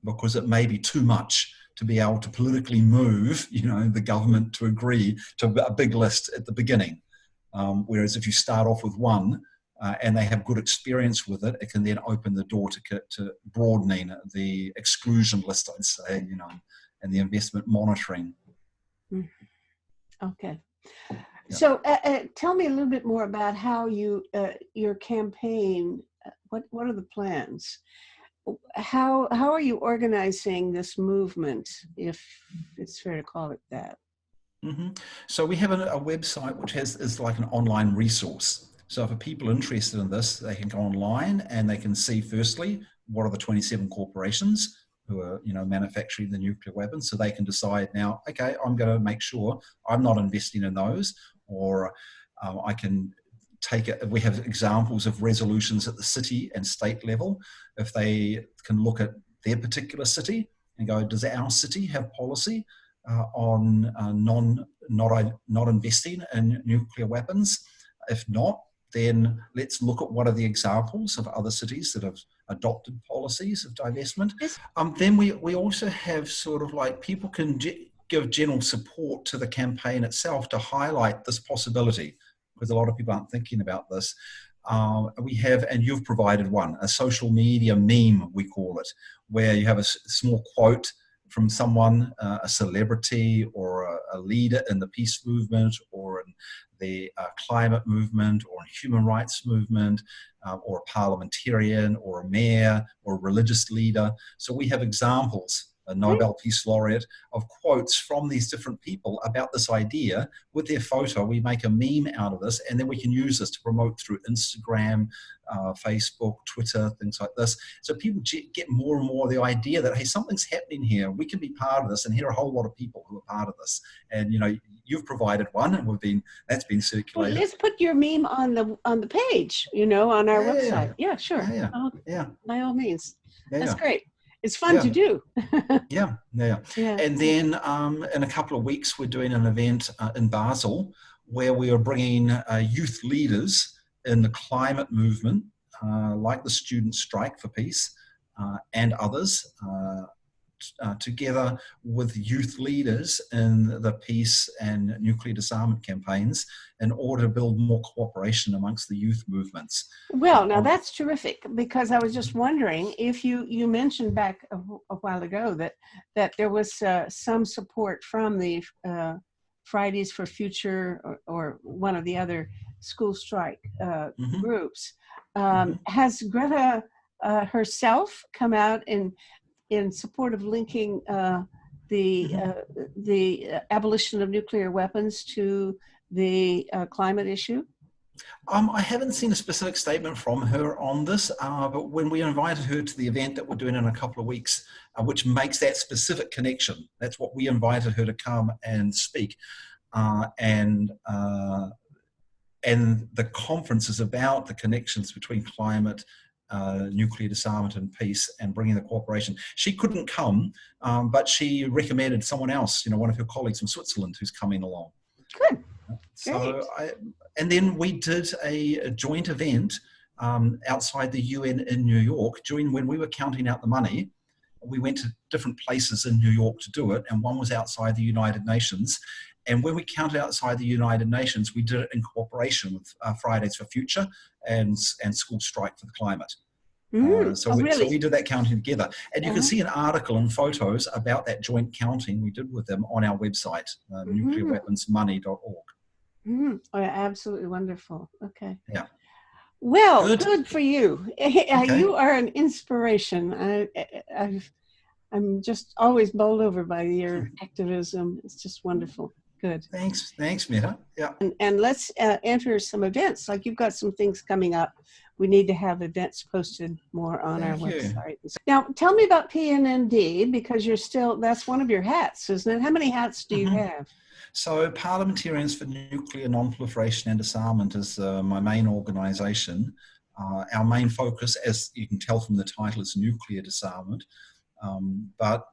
because it may be too much to be able to politically move, the government to agree to a big list at the beginning. Whereas if you start off with one and they have good experience with it, it can then open the door to broadening the exclusion list, I'd say, and the investment monitoring.
Okay. So tell me a little bit more about how your campaign, what are the plans? How are you organizing this movement, if it's fair to call it that?
So we have a website which is like an online resource. So for people interested in this, they can go online and they can see, firstly, what are the 27 corporations who are manufacturing the nuclear weapons, so they can decide now, okay, I'm going to make sure I'm not investing in those, or I can take it. We have examples of resolutions at the city and state level. If they can look at their particular city and go, does our city have policy on not investing in nuclear weapons? If not, then let's look at what are the examples of other cities that have adopted policies of divestment. Then we also have people can give general support to the campaign itself to highlight this possibility, because a lot of people aren't thinking about this. We have, and you've provided one, a social media meme, we call it, where you have a small quote from someone, a celebrity or a leader in the peace movement or in the climate movement or human rights movement, or a parliamentarian or a mayor or a religious leader. So we have examples a Nobel Peace Laureate, of quotes from these different people about this idea with their photo. We make a meme out of this, and then we can use this to promote through Instagram, Facebook, Twitter, things like this. So people get more and more the idea that, hey, something's happening here. We can be part of this, and here are a whole lot of people who are part of this. And you've provided one, and that's been circulated.
Well, let's put your meme on the page, on our website. Yeah, sure. By all means. That's great. It's fun to do.
Yeah. And then in a couple of weeks, we're doing an event in Basel where we are bringing youth leaders in the climate movement, like the student strike for peace and others, together with youth leaders in the peace and nuclear disarmament campaigns in order to build more cooperation amongst the youth movements.
Well, now that's terrific, because I was just wondering if you mentioned back a while ago that there was some support from the Fridays for Future or one of the other school strike groups. Has Greta herself come out in support of linking the abolition of nuclear weapons to the climate issue?
I haven't seen a specific statement from her on this, but when we invited her to the event that we're doing in a couple of weeks, which makes that specific connection, that's what we invited her to come and speak. And the conference is about the connections between climate, nuclear disarmament and peace, and bringing the cooperation. She couldn't come, but she recommended someone else, one of her colleagues from Switzerland who's coming along.
Good.
So and then we did a joint event outside the UN in New York when we were counting out the money. We went to different places in New York to do it, and one was outside the United Nations. And when we counted outside the United Nations, we did it in cooperation with Fridays for Future and School Strike for the Climate. So we did that counting together. And you can see an article and photos about that joint counting we did with them on our website, nuclearweaponsmoney.org.
Oh, absolutely wonderful. Okay.
Yeah.
Well, good for you. Okay. You are an inspiration. I'm just always bowled over by your activism. It's just wonderful. Good.
Thanks, Metta. Yeah.
And let's enter some events. Like, you've got some things coming up. We need to have events posted more on our website. Now, tell me about PNND, because that's one of your hats, isn't it? How many hats do you have?
So Parliamentarians for Nuclear Nonproliferation and Disarmament is my main organisation. Our main focus, as you can tell from the title, is nuclear disarmament. But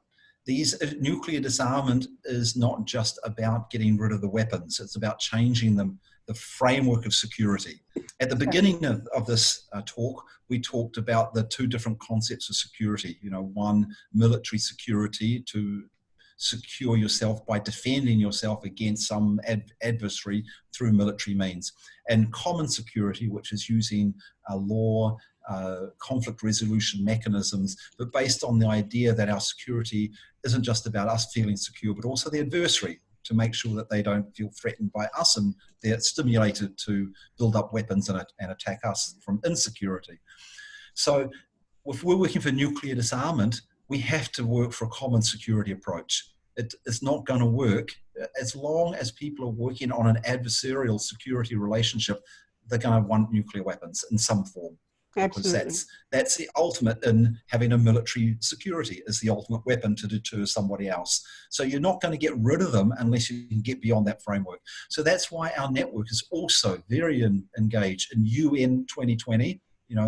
nuclear disarmament is not just about getting rid of the weapons. It's about changing the framework of security. At the beginning of this talk, we talked about the two different concepts of security. One, military security, to secure yourself by defending yourself against some adversary through military means, and common security, which is using law, conflict resolution mechanisms, but based on the idea that our security isn't just about us feeling secure, but also the adversary, to make sure that they don't feel threatened by us and they're stimulated to build up weapons and attack us from insecurity. So if we're working for nuclear disarmament, we have to work for a common security approach. It's not going to work as long as people are working on an adversarial security relationship. They're going to want nuclear weapons in some form.
Absolutely.
Because that's the ultimate in having a military security, is the ultimate weapon to deter somebody else. So you're not going to get rid of them unless you can get beyond that framework. So that's why our network is also very engaged in UN 2020.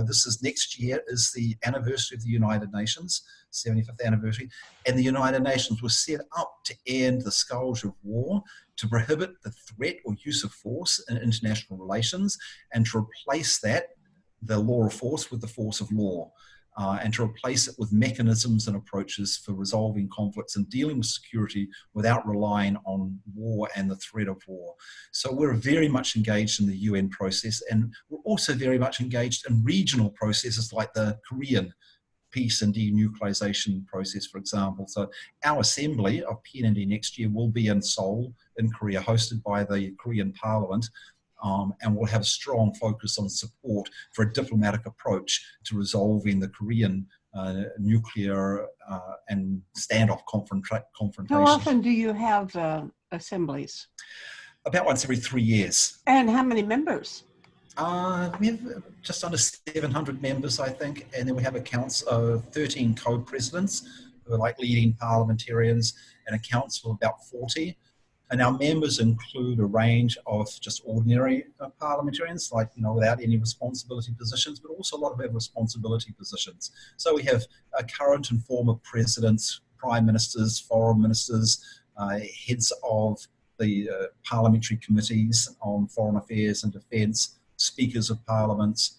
This is next year is the anniversary of the United Nations, 75th anniversary, and the United Nations was set up to end the scourge of war, to prohibit the threat or use of force in international relations, and to replace the law of force with the force of law, and to replace it with mechanisms and approaches for resolving conflicts and dealing with security without relying on war and the threat of war. So we're very much engaged in the UN process, and we're also very much engaged in regional processes like the Korean peace and denuclearization process, for example. So our assembly of PNND next year will be in Seoul in Korea, hosted by the Korean Parliament. And we'll have a strong focus on support for a diplomatic approach to resolving the Korean nuclear and standoff confrontation.
How often do you have assemblies?
About once every 3 years.
And how many members?
We have just under 700 members, I think, and then we have accounts of 13 co-presidents who are like leading parliamentarians, and a council of about 40. And our members include a range of just ordinary parliamentarians, like, without any responsibility positions, but also a lot of have responsibility positions. So we have current and former presidents, prime ministers, foreign ministers, heads of the parliamentary committees on foreign affairs and defence, speakers of parliaments,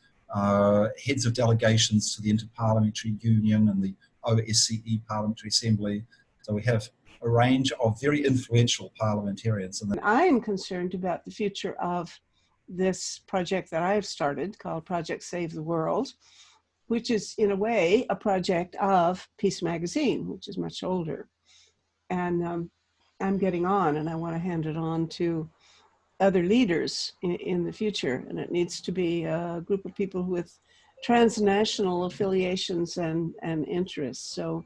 heads of delegations to the Interparliamentary Union and the OSCE Parliamentary Assembly. So we have a range of very influential parliamentarians.
And I am concerned about the future of this project that I have started called Project Save the World, which is in a way a project of Peace Magazine, which is much older. And I'm getting on, and I want to hand it on to other leaders in the future. And it needs to be a group of people with transnational affiliations and interests. So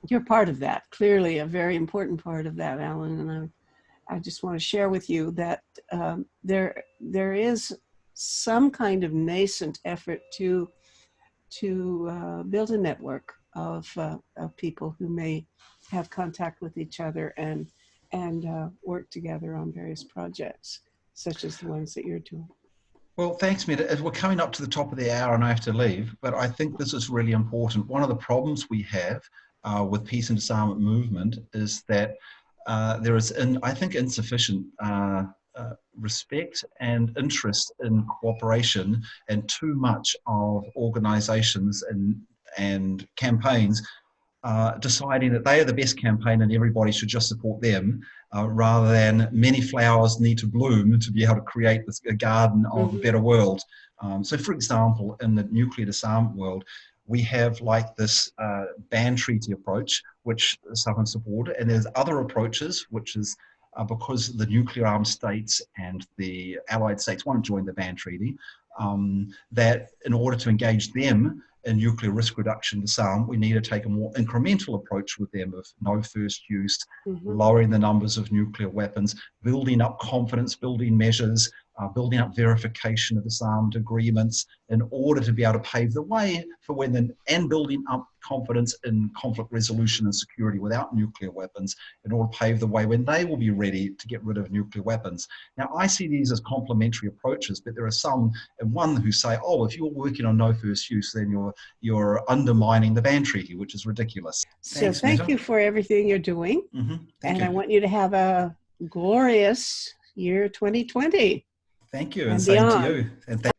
you're part of that, clearly a very important part of that, Alyn. And I just want to share with you that there is some kind of nascent effort to build a network of people who may have contact with each other and work together on various projects, such as the ones that you're doing.
Well, thanks, Metta. We're coming up to the top of the hour and I have to leave, but I think this is really important. One of the problems we have with peace and disarmament movement is that there is, I think, insufficient respect and interest in cooperation, and too much of organisations and campaigns deciding that they are the best campaign and everybody should just support them, rather than many flowers need to bloom to be able to create a garden of a better world. So, for example, in the nuclear disarmament world, we have like this ban treaty approach, which some have supported, and there's other approaches, which is because the nuclear armed states and the allied states won't join the ban treaty, that in order to engage them in nuclear risk reduction disarm, we need to take a more incremental approach with them of no first use, lowering the numbers of nuclear weapons, building up confidence, building measures, building up verification of disarmed agreements in order to be able to pave the way for and building up confidence in conflict resolution and security without nuclear weapons in order to pave the way when they will be ready to get rid of nuclear weapons. Now, I see these as complementary approaches, but there are some, and one who say, oh, if you're working on no first use, then you're undermining the ban treaty, which is ridiculous.
So thank you for everything you're doing.
Thank you.
I want you to have a glorious year 2020.
Thank you, and same to you. And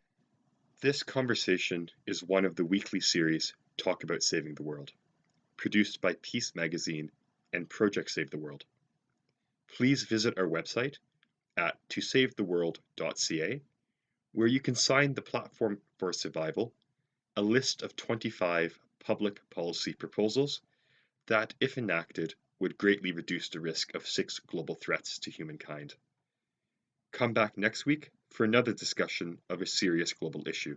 this conversation is one of the weekly series Talk About Saving the World, produced by Peace Magazine and Project Save the World. Please visit our website at tosavetheworld.ca, where you can sign the Platform for Survival, a list of 25 public policy proposals that, if enacted, would greatly reduce the risk of 6 global threats to humankind. Come back next week for another discussion of a serious global issue.